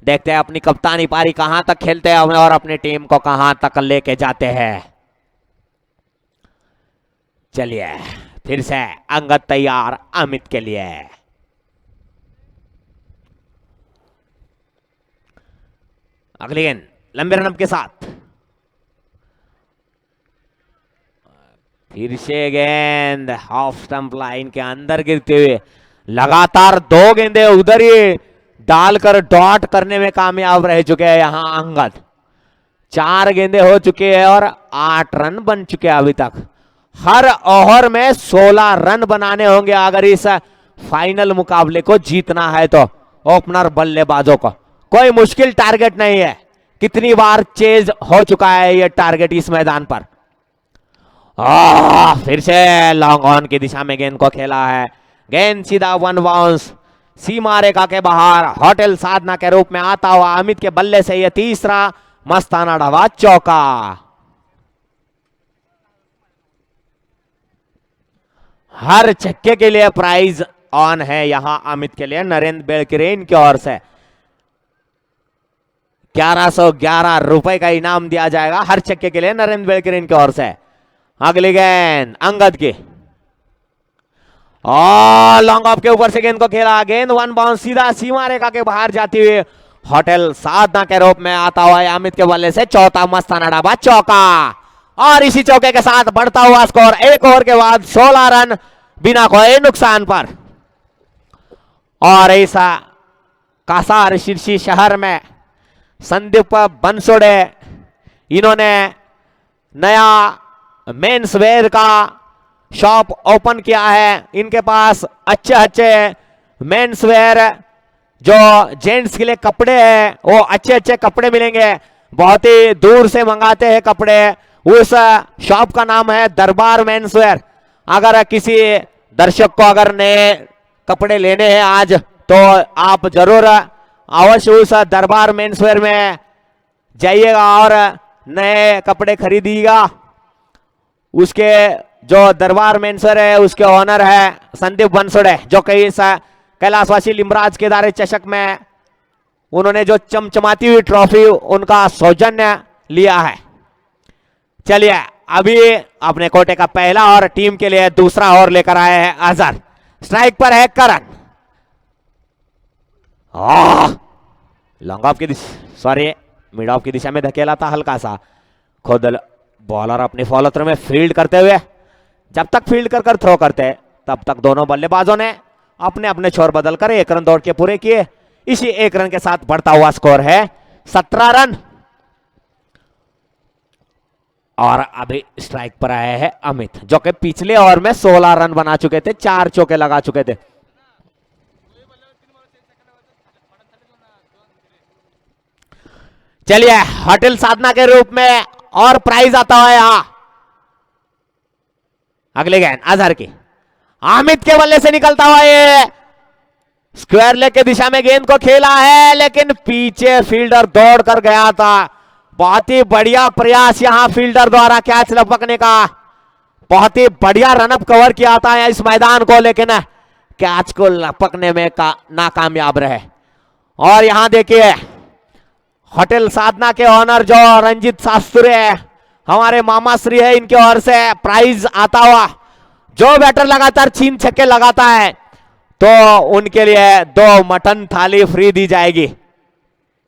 Speaker 3: देखते हैं अपनी कप्तानी पारी कहां तक खेलते हैं और अपनी टीम को कहां तक लेके जाते हैं। चलिए फिर से अंगद तैयार अमित के लिए। अगली गेंद लंबे रन के साथ, फिर से गेंद ऑफ स्टंप लाइन के अंदर गिरते हुए लगातार 2 गेंदे उधर ही डालकर डॉट करने में कामयाब रह चुके हैं यहां अंगद। 4 गेंदे हो चुके हैं और 8 रन बन चुके हैं अभी तक। हर ओवर में 16 रन बनाने होंगे अगर इस फाइनल मुकाबले को जीतना है तो ओपनर बल्लेबाजों को। कोई मुश्किल टारगेट नहीं है, कितनी बार चेज हो चुका है ये टारगेट इस मैदान पर। फिर से लॉन्ग ऑन की दिशा में गेंद को खेला है, गेंद सीधा 1 बाउंस सीमा रेखा के बाहर होटल साधना के रूप में आता हुआ अमित के बल्ले से यह तीसरा मस्ताना ढाबा चौका। हर छक्के के लिए प्राइज ऑन है यहां अमित के लिए नरेंद्र बेलकरेन की ओर से। 1111 रुपए का इनाम दिया जाएगा हर छक्के के लिए नरेंद्र बेलकरेन की ओर से। अगली गेंद अंगद की और लॉन्ग ऑफ के ऊपर से गेंद को खेला, गेंद 1 बाउंस सीधा सीमा रेखा के बाहर जाती हुई होटल साधना के रूप में आता हुआ है अमित के बल्ले से चौथा मस्ताना ढाबा चौका। और इसी चौके के साथ बढ़ता हुआ स्कोर 1 ओवर के बाद 16 रन बिना कोई नुकसान पर। और ऐसा कासार शीर्षी शहर में संदीप बंसोड़े, इन्होंने नया मेंस वेयर का शॉप ओपन किया है। इनके पास अच्छे अच्छे मेंस वेयर जो जेंट्स के लिए कपड़े हैं वो अच्छे अच्छे कपड़े मिलेंगे, बहुत ही दूर से मंगाते हैं कपड़े। उस शॉप का नाम है दरबार मेंस वेयर। अगर किसी दर्शक को अगर नए कपड़े लेने हैं आज तो आप जरूर अवश्य उस दरबार मेंसवेयर में जाइएगा और नए कपड़े खरीदिएगा। उसके जो दरबार मेंसवेयर है उसके ओनर है संदीप बंसोड़े, जो कि इस कैलाशवासी लिमराज केदारे चषक में उन्होंने जो चमचमाती हुई ट्रॉफी उनका सौजन्य लिया है। चलिए अभी अपने कोटे का पहला और टीम के लिए दूसरा ओवर लेकर आए हैं अजहर। स्ट्राइक पर है करण। लॉन्ग ऑफ की दिशा, सॉरी मिड ऑफ की दिशा में धकेला था हल्का सा। खुद बॉलर अपने फॉलो थ्रो में फील्ड करते हुए, जब तक फील्ड कर थ्रो करते तब तक दोनों बल्लेबाजों ने अपने अपने छोर बदल कर 1 रन दौड़ के पूरे किए। इसी 1 रन के साथ बढ़ता हुआ स्कोर है 17 रन। और अभी स्ट्राइक पर आए हैं अमित, जो कि पिछले ओवर में 16 रन बना चुके थे, 4 चौके लगा चुके थे। चलिए होटल साधना के रूप में और प्राइज आता है यहां। अगले गेंद अजहर की, अमित के बल्ले से निकलता हुआ ये स्क्वायर लेग के दिशा में गेंद को खेला है, लेकिन पीछे फील्डर दौड़ कर गया था। बहुत ही बढ़िया प्रयास यहां फील्डर द्वारा कैच लपकने का। बहुत ही बढ़िया रनअप कवर किया था इस मैदान को, लेकिन कैच को लपकने में नाकामयाब रहे। और यहां देखिए होटल साधना के ऑनर जो रंजित शास्त्री है, हमारे मामा श्री है, इनके ओर से प्राइज आता हुआ। जो बैटर लगातार 3 छक्के लगाता है तो उनके लिए 2 मटन थाली फ्री दी जाएगी।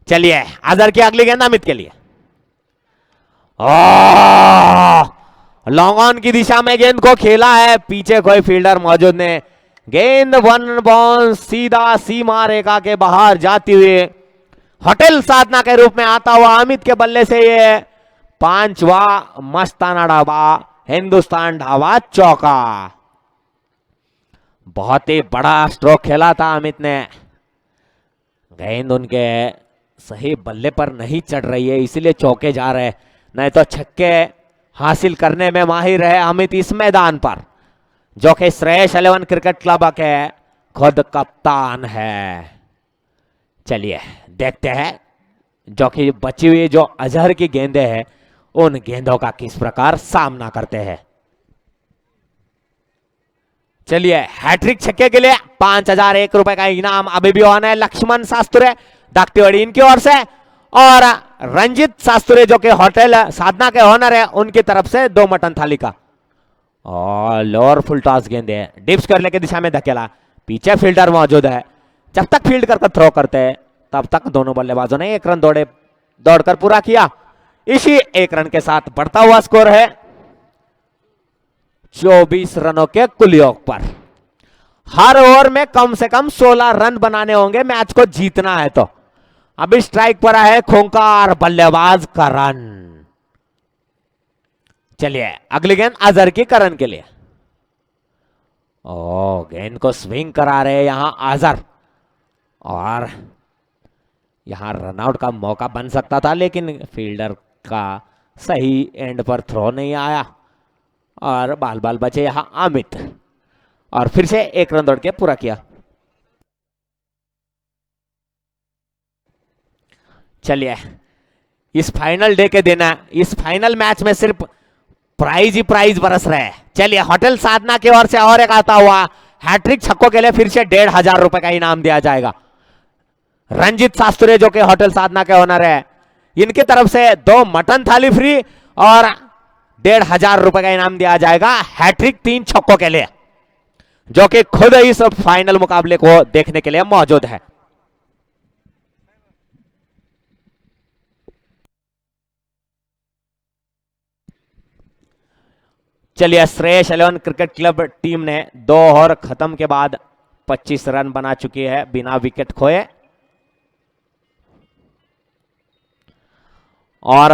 Speaker 3: चलिए अजहर की अगली गेंद अमित के लिए। लॉन्ग ऑन की दिशा में गेंद को खेला है, पीछे कोई फील्डर मौजूद नहीं। गेंद 1 बाउंस सीधा सीमा रेखा के बाहर जाती हुई होटल साधना के रूप में आता हुआ अमित के बल्ले से ये 5वां मस्ताना ढाबा हिंदुस्तान ढाबा चौका। बहुत ही बड़ा स्ट्रोक खेला था अमित ने। गेंद उनके सही बल्ले पर नहीं चढ़ रही है, इसलिए चौके जा रहे, नहीं तो छक्के हासिल करने में माहिर है अमित इस मैदान पर, जो कि श्रेयस 11 क्रिकेट क्लब के खुद कप्तान है। चलिए देखते हैं जो कि बची हुई जो अजहर की गेंदें हैं उन गेंदों का किस प्रकार सामना करते हैं। चलिए हैट्रिक छक्के के लिए 5001 रुपए का इनाम अभी भी ऑन है। लक्ष्मण शास्त्री दागतीवाड़ी इनकी ओर से, और रंजित शास्त्री जो कि होटल साधना के ओनर है उनकी तरफ से 2 मटन थाली का। और लोअर फुल टॉस गेंदे डिप्स करने की दिशा में धकेला, पीछे फील्डर मौजूद है। जब तक फील्ड कर थ्रो करते हैं तब तक दोनों बल्लेबाजों ने 1 रन दौड़कर पूरा किया। इसी 1 रन के साथ बढ़ता हुआ स्कोर है 24 रनों के कुल योग पर। हर ओवर में कम से कम 16 रन बनाने होंगे मैच को जीतना है तो। अभी स्ट्राइक पर है खूंखार बल्लेबाज करण। चलिए अगली गेंद अजहर की करण के लिए। ओ गेंद को स्विंग करा रहे यहां अजहर, और यहां रनआउट का मौका बन सकता था, लेकिन फील्डर का सही एंड पर थ्रो नहीं आया और बाल बाल बचे यहां अमित, और फिर से 1 रन दौड़ के पूरा किया। चलिए इस फाइनल डे के दिन इस फाइनल मैच में सिर्फ प्राइज ही प्राइज बरस रहे हैं। चलिए होटल साधना की ओर से और एक आता हुआ हैट्रिक छक्कों के लिए फिर से 1500 रुपए का इनाम दिया जाएगा। रंजित शास्त्री जो कि होटल साधना के ओनर है, इनकी तरफ से 2 मटन थाली फ्री और 1500 रुपए का इनाम दिया जाएगा हैट्रिक 3 छक्कों के लिए, जो कि खुद इस फाइनल मुकाबले को देखने के लिए मौजूद है। चलिए श्रेयस 11 क्रिकेट क्लब टीम ने 2 ओवर खत्म के बाद 25 रन बना चुकी है बिना विकेट खोए, और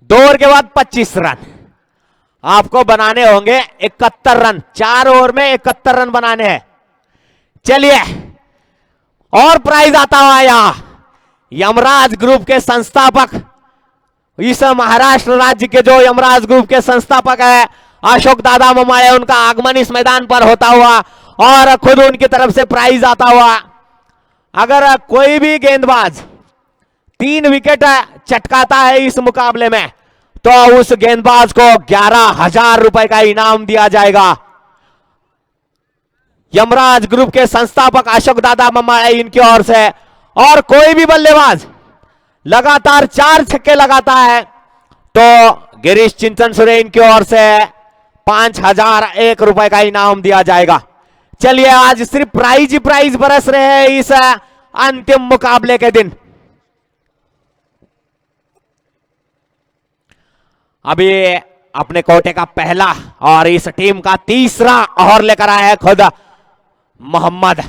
Speaker 3: 2 ओवर के बाद 25 रन आपको बनाने होंगे। 71 रन, 4 ओवर में 71 रन बनाने हैं। चलिए, और प्राइज आता हुआ यहां यमराज ग्रुप के संस्थापक, इस महाराष्ट्र राज्य के जो यमराज ग्रुप के संस्थापक है अशोक दादा ममाड़े, उनका आगमन इस मैदान पर होता हुआ और खुद उनकी तरफ से प्राइज आता हुआ। अगर कोई भी गेंदबाज 3 विकेट चटकाता है इस मुकाबले में तो उस गेंदबाज को 11,000 रुपए का इनाम दिया जाएगा। यमराज ग्रुप के संस्थापक अशोक दादा ममाड़े इनकी ओर से। और कोई भी बल्लेबाज लगातार 4 छक्के लगाता है तो गिरीश चिंतन सुरे इनकी ओर से 5,001 रुपए का इनाम दिया जाएगा। चलिए, आज सिर्फ प्राइज ही प्राइज बरस रहे हैं इस अंतिम मुकाबले के दिन। अभी अपने कोटे का पहला और इस टीम का तीसरा ओवर लेकर आए हैं खुद मोहम्मद।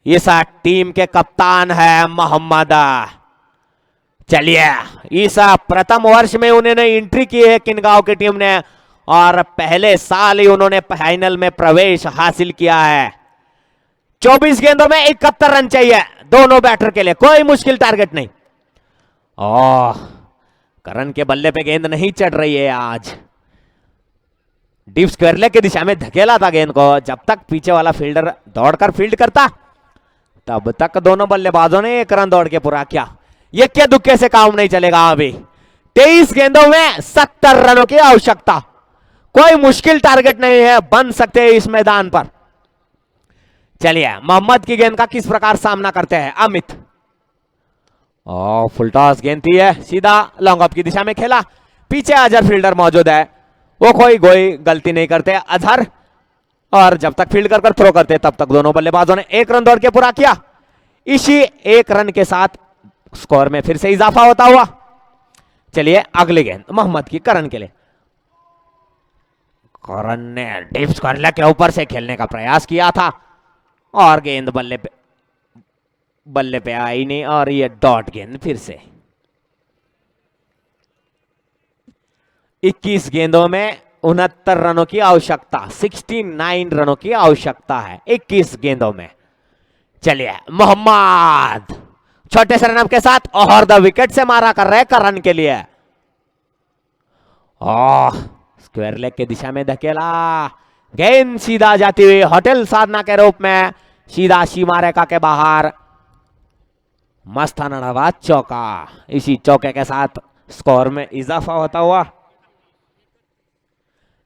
Speaker 3: इस टीम के कप्तान है मोहम्मद। चलिए, इस प्रथम वर्ष में उन्होंने एंट्री की है किनगांव की टीम ने और पहले साल ही उन्होंने फाइनल में प्रवेश हासिल किया है। 24 गेंदों में 71 रन चाहिए दोनों बैटर के लिए, कोई मुश्किल टारगेट नहीं। करण के बल्ले पे गेंद नहीं चढ़ रही है आज। डीप स्क्वायर लेग की दिशा में धकेला था गेंद को। जब तक पीछे वाला फील्डर दौड़कर फील्ड करता तब तक दोनों बल्लेबाजों ने 1 रन दौड़ के पूरा किया। ये क्या दुक्के से काम नहीं चलेगा। अभी 23 गेंदों में 70 रनों की आवश्यकता, कोई मुश्किल टारगेट नहीं है, बन सकते हैं इस मैदान पर। चलिए, मोहम्मद की गेंद का किस प्रकार सामना करते हैं अमित। फुल टॉस गेंद थी है, सीधा लॉन्ग ऑफ की दिशा में खेला। पीछे अजहर फील्डर मौजूद है, वो कोई गलती नहीं करते अजहर, और जब तक फील्ड कर थ्रो करते तब तक दोनों बल्लेबाजों ने 1 रन दौड़ के पूरा किया। इसी 1 रन के साथ स्कोर में फिर से इजाफा होता हुआ। चलिए, अगली गेंद मोहम्मद की करण के लिए। करण ने डीप स्क्वायर लेग के ऊपर से खेलने का प्रयास किया था और गेंद बल्ले पे आई नहीं और ये डॉट गेंद फिर से। 21 गेंदों में 69 रनों की आवश्यकता, 69 रनों की आवश्यकता है 21 गेंदों में। चलिए, मोहम्मद छोटे से रनअप के साथ और द विकेट से मारा कर रहे करण के लिए। स्क्वायर लेग के दिशा में धकेला, गेंद सीधा जाती हुई होटल साधना के रूप में सीधा सीमा रेखा के बाहर। मस्त नवाज चौका, इसी चौके के साथ स्कोर में इजाफा होता हुआ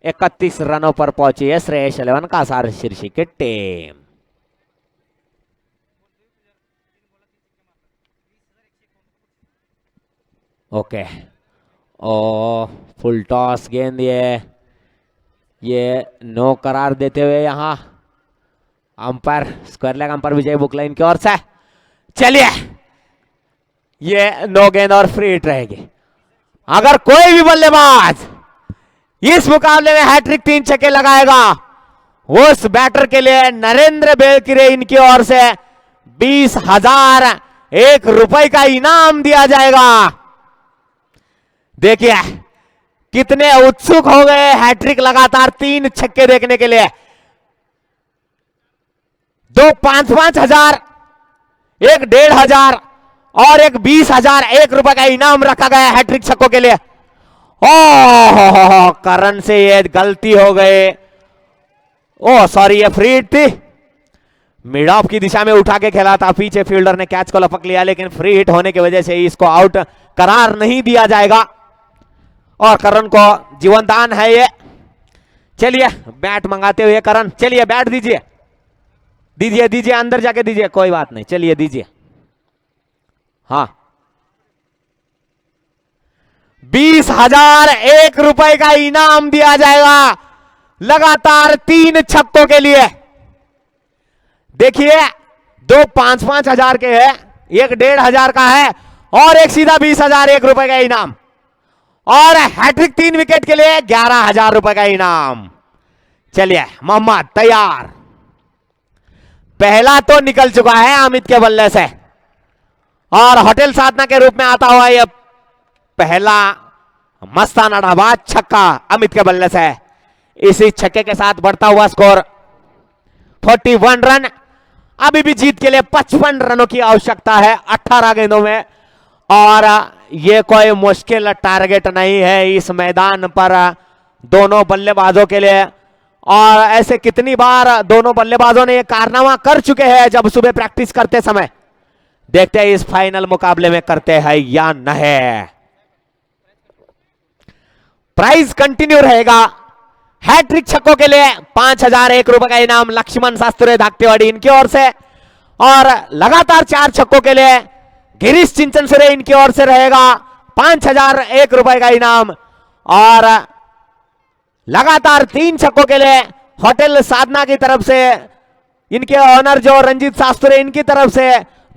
Speaker 3: 31 रनों पर पहुंची है श्रेयस 11 कासार शीर्षी की टीम। ओके, फुल टॉस गेंद, ये नो करार देते हुए यहां अंपायर स्क्वायर लेग अंपायर विजय बुकलाइन की ओर से। चलिए, ये नो गेंद और फ्री हिट रहेगी। अगर कोई भी बल्लेबाज इस मुकाबले में हैट्रिक 3 छक्के लगाएगा उस बैटर के लिए नरेंद्र बेलकिरे इनकी ओर से 20,001 रुपए का इनाम दिया जाएगा। देखिए कितने उत्सुक हो गए हैट्रिक लगातार 3 छक्के देखने के लिए। 2 5-5 हजार, एक 1,500 और एक 20,001 रुपए का इनाम रखा गया हैट्रिक छक्कों के लिए। ओह, करण से ये गलती हो गई। ओह सॉरी, ये फ्री हिट थी, मिड ऑफ की दिशा में उठा के खेला था, पीछे फील्डर ने कैच को लपक लिया, लेकिन फ्री हिट होने की वजह से इसको आउट करार नहीं दिया जाएगा और करण को जीवन दान है ये। चलिए, बैट मंगाते हुए करण, चलिए बैट दीजिए, दीजिए दीजिए, अंदर जाके दीजिए, कोई बात नहीं, चलिए दीजिए। हाँ, 20,001 रुपए का इनाम दिया जाएगा लगातार 3 छक्कों के लिए। देखिए, 2 5-5 हजार के है, एक 1,500 का है और एक सीधा 20,001 रुपए का इनाम, और हैट्रिक 3 विकेट के लिए 11,000 रुपए का इनाम। चलिए, मोहम्मद तैयार, पहला तो निकल चुका है अमित के बल्ले से और होटल साधना के रूप में आता हुआ यह पहला मस्ताना ढाबा छक्का अमित के बल्ले से। इसी छक्के के साथ बढ़ता हुआ स्कोर 41 रन। अभी भी जीत के लिए 55 रनों की आवश्यकता है 18 गेंदों में, और ये कोई मुश्किल टारगेट नहीं है इस मैदान पर दोनों बल्लेबाजों के लिए। और ऐसे कितनी बार दोनों बल्लेबाजों ने ये कारनामा कर चुके हैं जब सुबह प्रैक्टिस करते समय। देखते हैं इस फाइनल मुकाबले में करते हैं या नहीं। प्राइज कंटिन्यू रहेगा। हैट्रिक छक्कों के लिए 5001 रुपए का इनाम लक्ष्मण शास्त्री धाकटेवाड़ी इनकी ओर से, और लगातार 4 छक्कों के लिए गिरीश चिंचनसुरे इनकी ओर से रहेगा 5001 रुपए का इनाम। और लगातार 3 छक्कों के लिए होटल साधना की तरफ से इनके ऑनर जो रंजीत शास्त्री इनकी तरफ से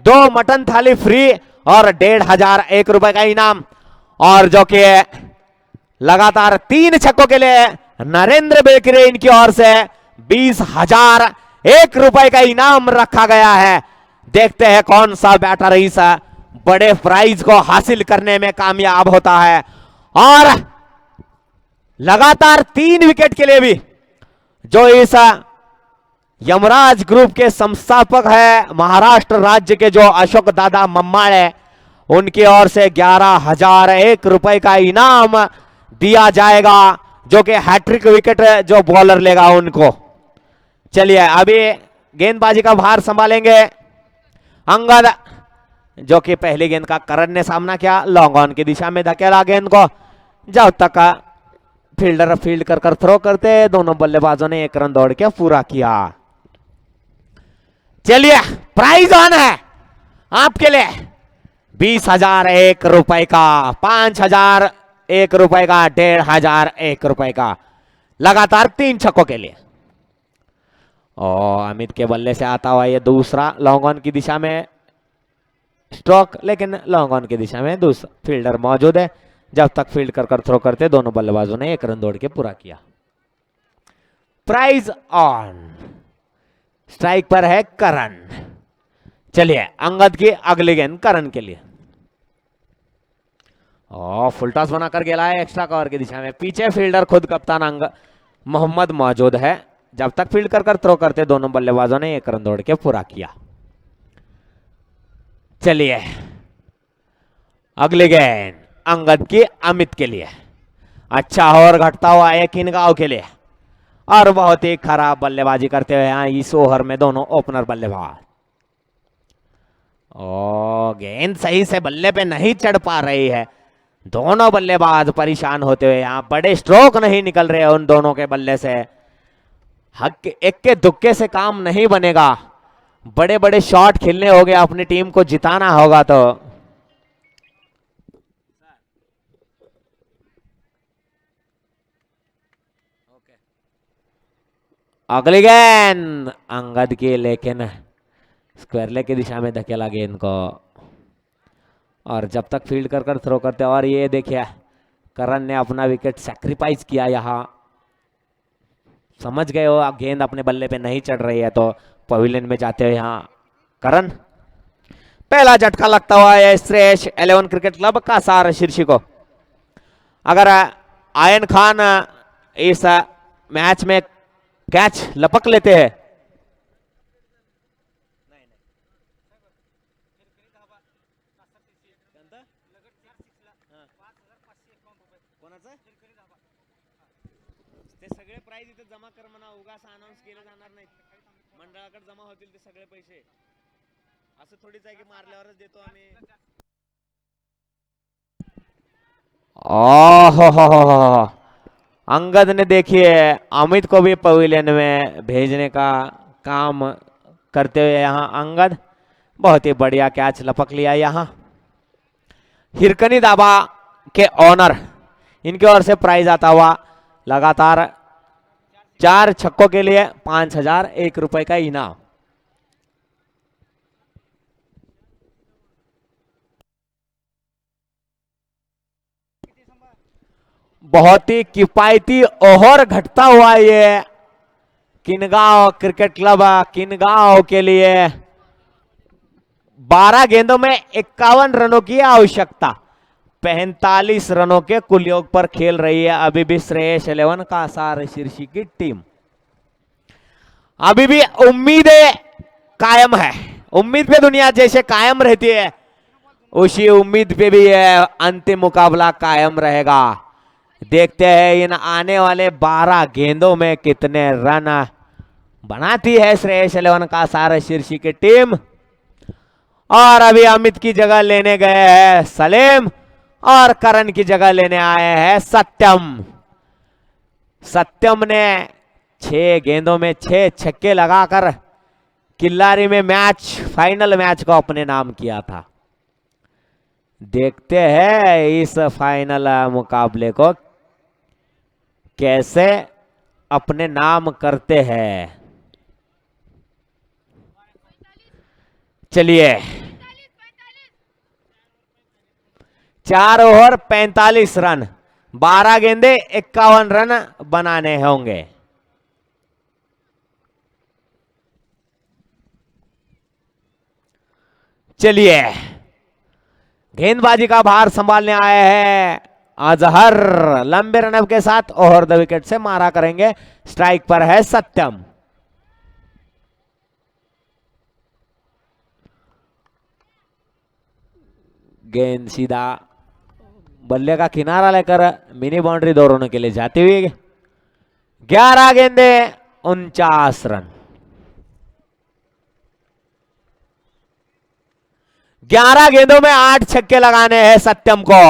Speaker 3: 2 मटन थाली फ्री और 1501 रुपए का इनाम। और जो कि लगातार 3 छक्कों के लिए नरेंद्र बेकरे इनकी ओर से 20,001 रुपए का इनाम रखा गया है। देखते हैं कौन सा बैटर इस बड़े प्राइज को हासिल करने में कामयाब होता है। और लगातार 3 विकेट के लिए भी जो इस यमराज ग्रुप के संस्थापक है महाराष्ट्र राज्य के जो अशोक दादा मम्माड़ है, उनकी ओर से 11,001 रुपए का इनाम दिया जाएगा, जो कि हैट्रिक विकेट जो बॉलर लेगा उनको। चलिए अभी गेंदबाजी का भार संभालेंगे अंगद, जो कि पहली गेंद का करण ने सामना किया, लॉन्ग ऑन की दिशा में धकेला गेंद को, जब तक फील्डर फील्ड कर थ्रो करते दोनों बल्लेबाजों ने 1 रन दौड़ के पूरा किया। चलिए प्राइज ऑन है आपके लिए 20,001 रुपए का, 5,001 रुपए का, 1501 रुपए का, लगातार 3 छक्कों के लिए। और अमित के बल्ले से आता हुआ ये दूसरा लॉन्ग ऑन की दिशा में स्ट्रोक, लेकिन लॉन्ग ऑन की दिशा में दूसरा फील्डर मौजूद है, जब तक फील्ड कर थ्रो करते दोनों बल्लेबाजों ने 1 रन दौड़ के पूरा किया। प्राइज ऑन, स्ट्राइक पर है करण। चलिए अंगद की अगली गेंद करण के लिए, और फुल टॉस बनाकर गेला है एक्स्ट्रा कवर की दिशा में। पीछे फील्डर खुद कप्तान अंगद मोहम्मद मौजूद है, जब तक फील्ड कर थ्रो करते दोनों बल्लेबाजों ने 1 रन दौड़ के पूरा किया। चलिए अगली गेंद अंगद की अमित के लिए, अच्छा और घटता हुआ है किनगांव के लिए, और बहुत ही खराब बल्लेबाजी करते हुए यहाँ इस ओवर में दोनों ओपनर बल्लेबाज। ओ गेंद सही से बल्ले पे नहीं चढ़ पा रही है, दोनों बल्लेबाज परेशान होते हुए यहाँ, बड़े स्ट्रोक नहीं निकल रहे उन दोनों के बल्ले से। हक एक के दुक्के से काम नहीं बनेगा, बड़े बड़े शॉट खेलने होंगे, अपनी टीम को जिताना होगा। तो अगली गेंद अंगद की, लेकिन स्क्वायर लेग की दिशा में धकेला गेंद को, और जब तक फील्ड कर थ्रो करते। और ये देखिए करण ने अपना विकेट सैक्रिफाइस किया, यहाँ समझ गए हो आप गेंद अपने बल्ले पे नहीं चढ़ रही है तो पवेलियन में जाते हुए यहाँ करण। पहला झटका लगता हुआ है श्रेष्ठ 11 क्रिकेट क्लब का सार शीर्षी को। अगर आयन खान इस मैच में कैच लपक लेते हैं सगळे प्राइज इथे जमा कर म्हणा, उगाच अनाउन्स केले जाणार नाहीत, मंडळाकडे जमा होतील ते सगळे पैसे, असं थोडीच आहे की मारल्यावरच देतो आम्ही। ओहो अंगद ने देखिए अमित को भी पवेलियन में भेजने का काम करते हुए यहाँ अंगद बहुत ही बढ़िया कैच लपक लिया। यहाँ हिरकनी दाबा के ऑनर इनकी ओर से प्राइज आता हुआ लगातार 4 छक्कों के लिए 5,001 रुपए का इनाम। बहुत ही किफायती ओवर घटता हुआ ये किनगांव क्रिकेट क्लब किनगांव के लिए 12 गेंदों में 51 रनों की आवश्यकता। 45 रनों के कुल योग पर खेल रही है अभी भी श्रेयस 11 कासार शीर्षी की टीम। अभी भी उम्मीदें कायम है, उम्मीद पे दुनिया जैसे कायम रहती है उसी उम्मीद पे भी यह अंतिम मुकाबला कायम रहेगा। देखते हैं इन आने वाले 12 गेंदों में कितने रन बनाती है श्रेयस 11 कासार शीर्षी की टीम। और अभी अमित की जगह लेने गए हैं सलीम और करण की जगह लेने आए हैं सत्यम। सत्यम ने 6 गेंदों में 6 छक्के लगाकर किल्लारी में फाइनल मैच को अपने नाम किया था। देखते हैं इस फाइनल मुकाबले को कैसे अपने नाम करते हैं। चलिए 4 ओवर 45 रन, 12 गेंदे 51 रन बनाने होंगे। चलिए गेंदबाजी का भार संभालने आए हैं अजहर। लंबे रनअप के साथ ओवर द विकेट से मारा करेंगे। स्ट्राइक पर है सत्यम। गेंद सीधा बल्ले का किनारा लेकर मिनी बाउंड्री दौड़ने के लिए जाती हुई 11 गेंदे 49 रन। 11 गेंदों में 8 छक्के लगाने हैं सत्यम को,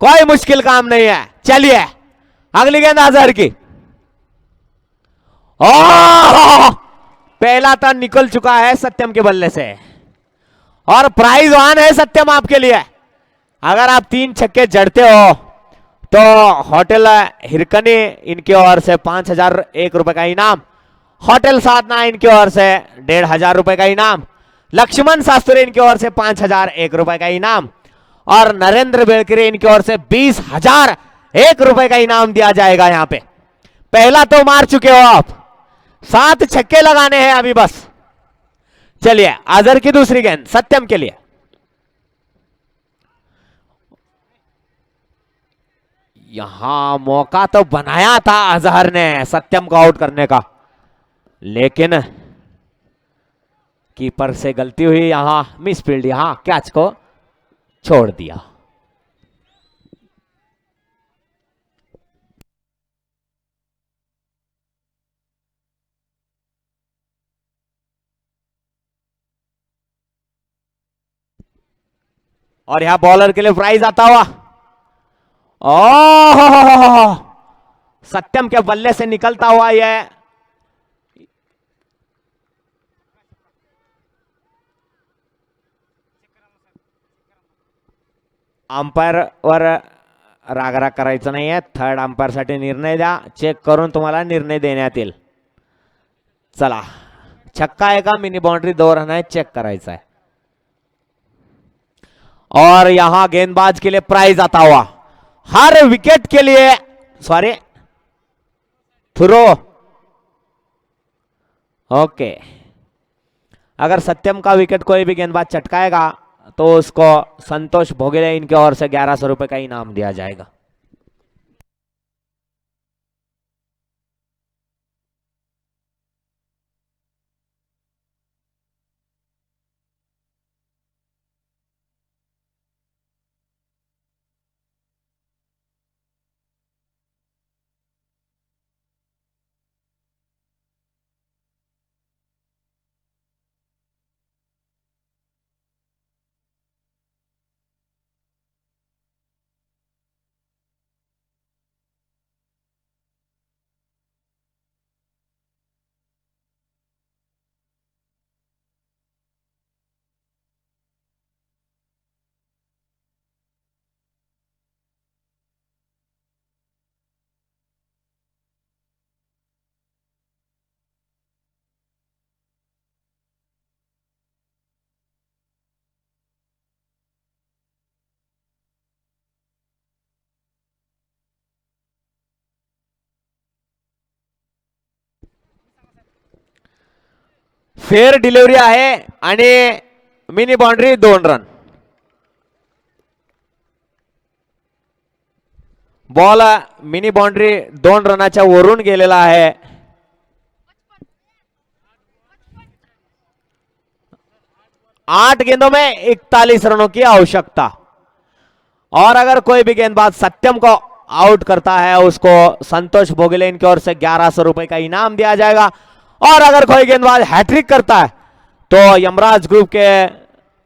Speaker 3: कोई मुश्किल काम नहीं है। चलिए अगली गेंद अजहर की। ओह, पहला टर्न निकल चुका है सत्यम के बल्ले से और प्राइज ऑन है सत्यम आपके लिए। अगर आप 3 छक्के जड़ते हो तो होटल हिरकनी इनकी ओर से 5,001 रुपए का इनाम, होटल साधना इनकी ओर से 1,500 रुपए का इनाम, लक्ष्मण शास्त्री इनकी ओर से 5,001 रुपए का इनाम और नरेंद्र बेलकरी इनकी ओर से 20,001 रुपए का इनाम दिया जाएगा। यहां पे पहला तो मार चुके हो आप, 7 छक्के लगाने हैं अभी बस। चलिए अजहर की दूसरी गेंद सत्यम के लिए। यहां मौका तो बनाया था अजहर ने सत्यम को आउट करने का, लेकिन कीपर से गलती हुई, यहां मिसफील्ड, यहां कैच को छोड़ दिया। और यहां बॉलर के लिए प्राइज आता हुआ, ओह सत्यम के बल्ले से निकलता हुआ यह अंपायर वर रागराग करायचं नाहीये। थर्ड अंपायर साठी निर्णय द्या, चेक करून तुम्हाला निर्णय देण्यात येईल। चला छक्का आहे का मिनी बाउंड्री 2 रन है, चेक करायचा है। और यहां गेंदबाज के लिए प्राइज आता हुआ, हर विकेट के लिए सॉरी थ्रो। ओके, अगर सत्यम का विकेट कोई भी गेंदबाज चटकाएगा तो उसको संतोष भोगले इनके ओर से 1100 रुपए का इनाम दिया जाएगा। फेअर डिलिव्हरी आहे आणि mini boundary 2 run. Ball mini boundary 2 रनाच्या वरून गेलेला आहे. 8 गेंदों में 41 रनों की आवश्यकता. और अगर कोई भी गेंदबाज सत्यम को आउट करता है उसको संतोष भोगले इनकी ओर से 1100 रुपए का इनाम दिया जाएगा. और अगर कोई गेंदबाज हैट्रिक करता है तो यमराज ग्रुप के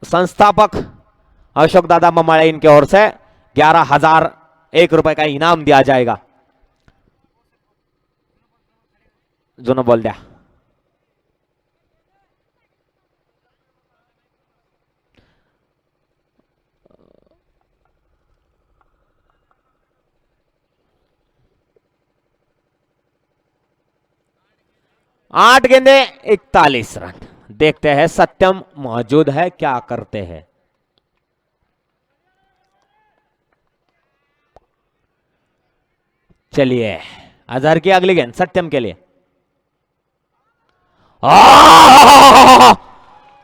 Speaker 3: संस्थापक अशोक दादा ममाळे इनकी ओर से 11,001 रुपए का इनाम दिया जाएगा. जुनं बॉल द्या. आठ गेंदे 41 रन. देखते हैं सत्यम मौजूद है क्या करते हैं. चलिए अजहर की अगली गेंद सत्यम के लिए.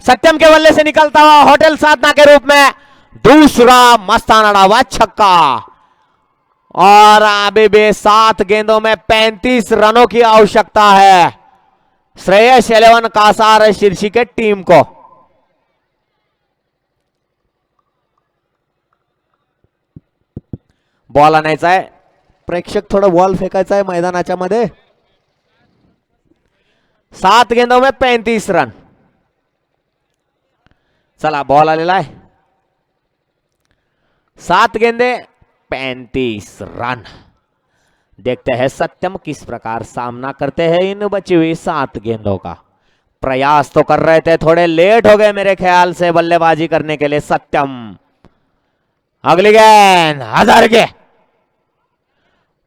Speaker 3: सत्यम के बल्ले से निकलता हुआ होटल साधना के रूप में दूसरा मस्ताना डावा छक्का. और अभी भी 7 गेंदों में 35 रनों की आवश्यकता है श्रेयस 11 कासार शीर्षी के टीम को. बॉल आणायचा आहे. प्रेक्षक थोडं बॉल फेकायचा आहे मैदानाच्या मध्ये. 7 गेंदों में 35 रन. चला बॉल आलेला आहे. 7 गेंदे 35 रन. देखते हैं सत्यम किस प्रकार सामना करते हैं इन बची हुई 7 गेंदों का. प्रयास तो कर रहे थे, थोड़े लेट हो गए मेरे ख्याल से बल्लेबाजी करने के लिए सत्यम. अगली गेंद हजार के.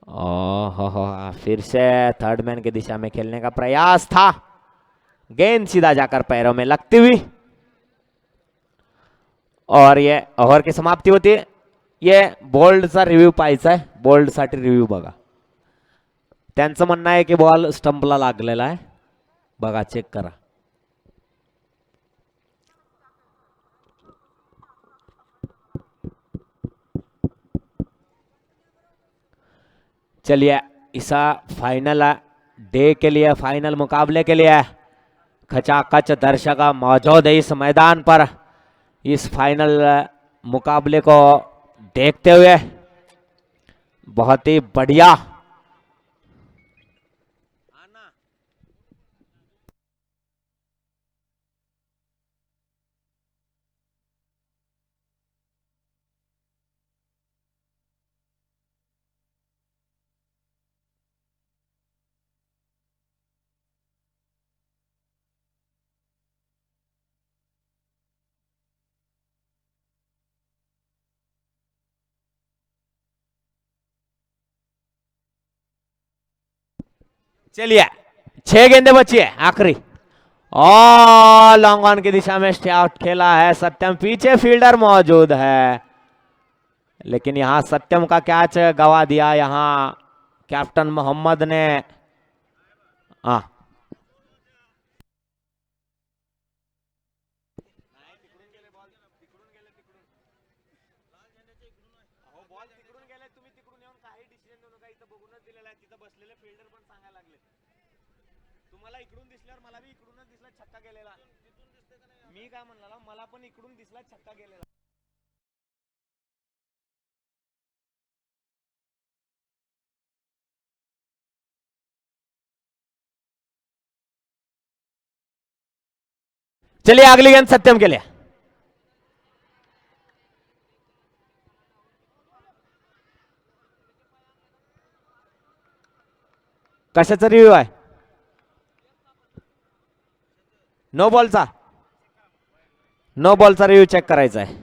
Speaker 3: ओहो, फिर से थर्ड मैन की दिशा में खेलने का प्रयास था. गेंद सीधा जाकर पैरों में लगती हुई और ये ओव्हर की समाप्ती होती है. ये बोल्डचा रिव्ह्यू पाहायचा आहे. बोल्ड साठी रिव्ह्यू बघा. त्यांचं म्हणणं आहे की बॉल स्टंपला लागलेला आहे. बघा चेक करा. चलिए इस फाइनल डे के लिए, फाइनल मुकाबले के लिए खचाखच दर्शक मौजूद है इस मैदान पर. इस फाइनल मुकाबले को देखते हुए बहुत ही बढ़िया चलिए 6 गेंदे बची है आखिरी. और लॉन्ग ऑन की दिशा में स्टे आउट खेला है सत्यम. पीछे फील्डर मौजूद है लेकिन यहां सत्यम का कैच गवा दिया. यहां कैप्टन मोहम्मद ने. हाँ तुम्हाला इकडून दिसल्यावर मला बी इकडूनच दिसला छक्का गेलेला. मी काय म्हणला मला पण इकडून दिसला छक्का गेलेला. चलिए अगली गेंद सत्यम के लिए. कशाचा रिव्ह्यू आहे. नो बॉलचा. नो बॉलचा रिव्ह्यू चेक करायचा आहे.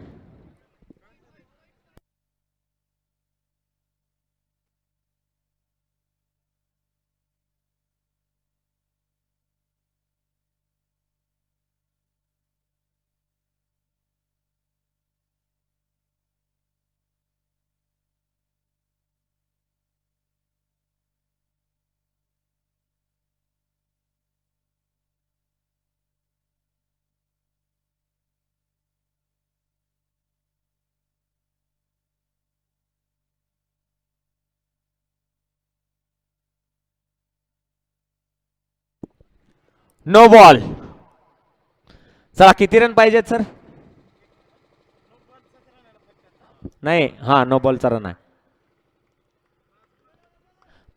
Speaker 3: No ball. चला किती रन पाहिजेत सर? नहीं, हाँ नो बॉल चा रन है.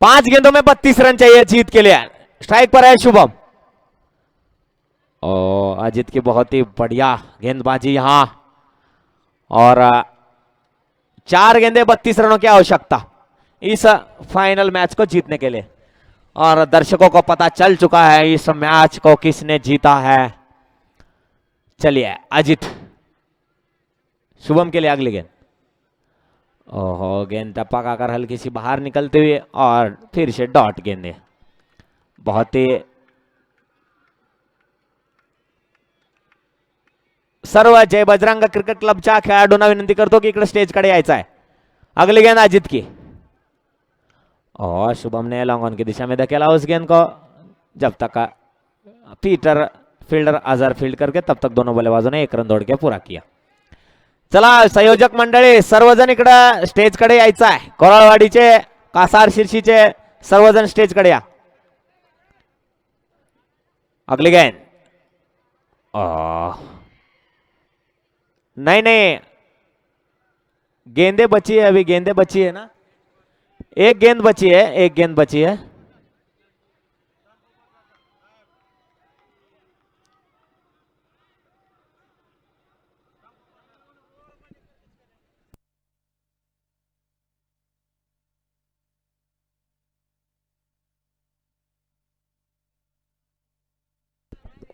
Speaker 3: 5 गेंदों में 32 रन चाहिए जीत के लिए. स्ट्राइक पर है शुभम. और अजित की बहुत ही बढ़िया गेंदबाजी यहां. और 4 गेंदे 32 रनों की आवश्यकता इस फाइनल मैच को जीतने के लिए. और दर्शकों को पता चल चुका है इस मैच को किसने जीता है. चलिए अजित, शुभम के लिए अगली गेंद. ओहो, गेंद टप्पा खाकर हल्की सी बाहर निकलते हुए और फिर से डॉट गेंद. बहुत ही सर्व जय बजरंग क्रिकेट क्लबच्या खेळाडूंना विनंती करतो की इकडे स्टेजकडे यायचं आहे. अगली गेंद अजित की. और शुभम ने लॉन्ग ऑन की दिशा में धकेला उस गेंद को, जब तक पीटर फील्डर अजहर फील्ड करके, तब तक दोनों बल्लेबाजों ने 1 रन दौड़ के पूरा किया. चला संयोजक मंडळी सर्वजण इकडे स्टेजकडे यायचं आहे. कोराळवाडीचे, कासार शिर्षीचे सर्वजण स्टेजकडे या. अगली गेंद. नहीं नहीं, गेंदे बची है अभी, गेंदे बची है ना. एक गेंद बची है, एक गेंद बची है.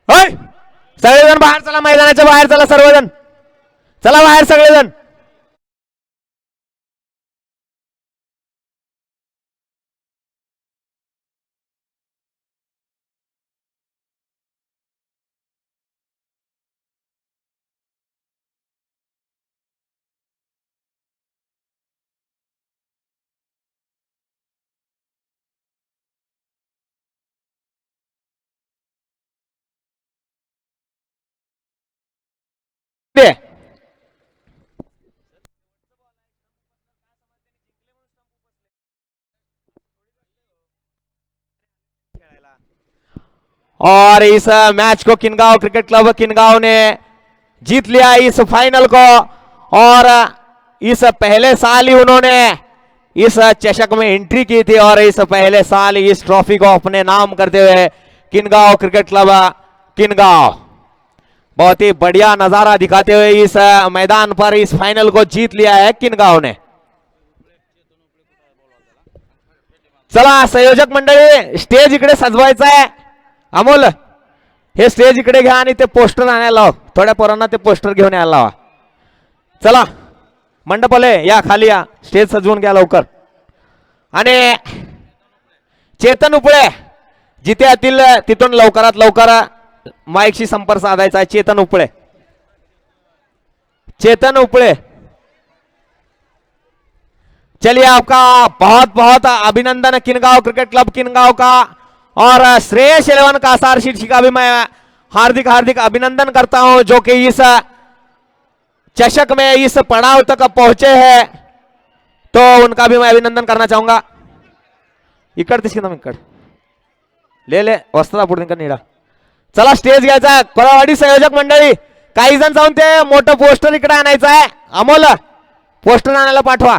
Speaker 3: होय, सगळेजण बाहेर चला, मैदानाच्या बाहेर चला सर्वजण. चला बाहेर सगळेजण. दे. और इस मैच को किनगांव क्रिकेट क्लब किनगांव ने जीत लिया इस फाइनल को. और इस पहले साल ही उन्होंने इस चषक में एंट्री की थी और इस पहले साल इस ट्रॉफी को अपने नाम करते हुए किनगांव क्रिकेट क्लब किनगांव बहुत ही बढ़िया नजारा दिखाते हुए इस मैदान पर इस फाइनल को जीत लिया है किनगांव ने. चला संयोजक मंडळी, स्टेज इकडे सजवायचा आहे. अमोल, हे स्टेज इकडे घ्या आणि ते पोस्टर आणायला लाव. थोड्या पोरांना ते पोस्टर घेऊन यायला लावा. चला मंडपले या, खाली या, स्टेज सजवून घ्या लवकर. आणि चेतन उपळे जिथे येतील तिथून लवकरात लवकर माईकशी संपर्क साधायचा आहे. चेतन उपळे, चेतन उपळे. चलिए आपका बहुत बहुत अभिनंदन किनगांव क्रिकेट क्लब किनगांव का. और श्रेयस 11 कासार शिर्षी का भी मैं हार्दिक हार्दिक अभिनंदन करता हूं, जो कि इस चषक में इस पड़ाव तक पहुंचे हैं, तो उनका भी मैं अभिनंदन करना चाहूंगा. इकड़ तिसकी इकड़ ले ले वस्त्रा पुढे निळा. चला स्टेज घ्यायचा. कोरावाडी संयोजक मंडळी, काही जण जाऊन ते मोठं पोस्टर इकडे आणायचं आहे. अमोल, पोस्टर आणायला पाठवा.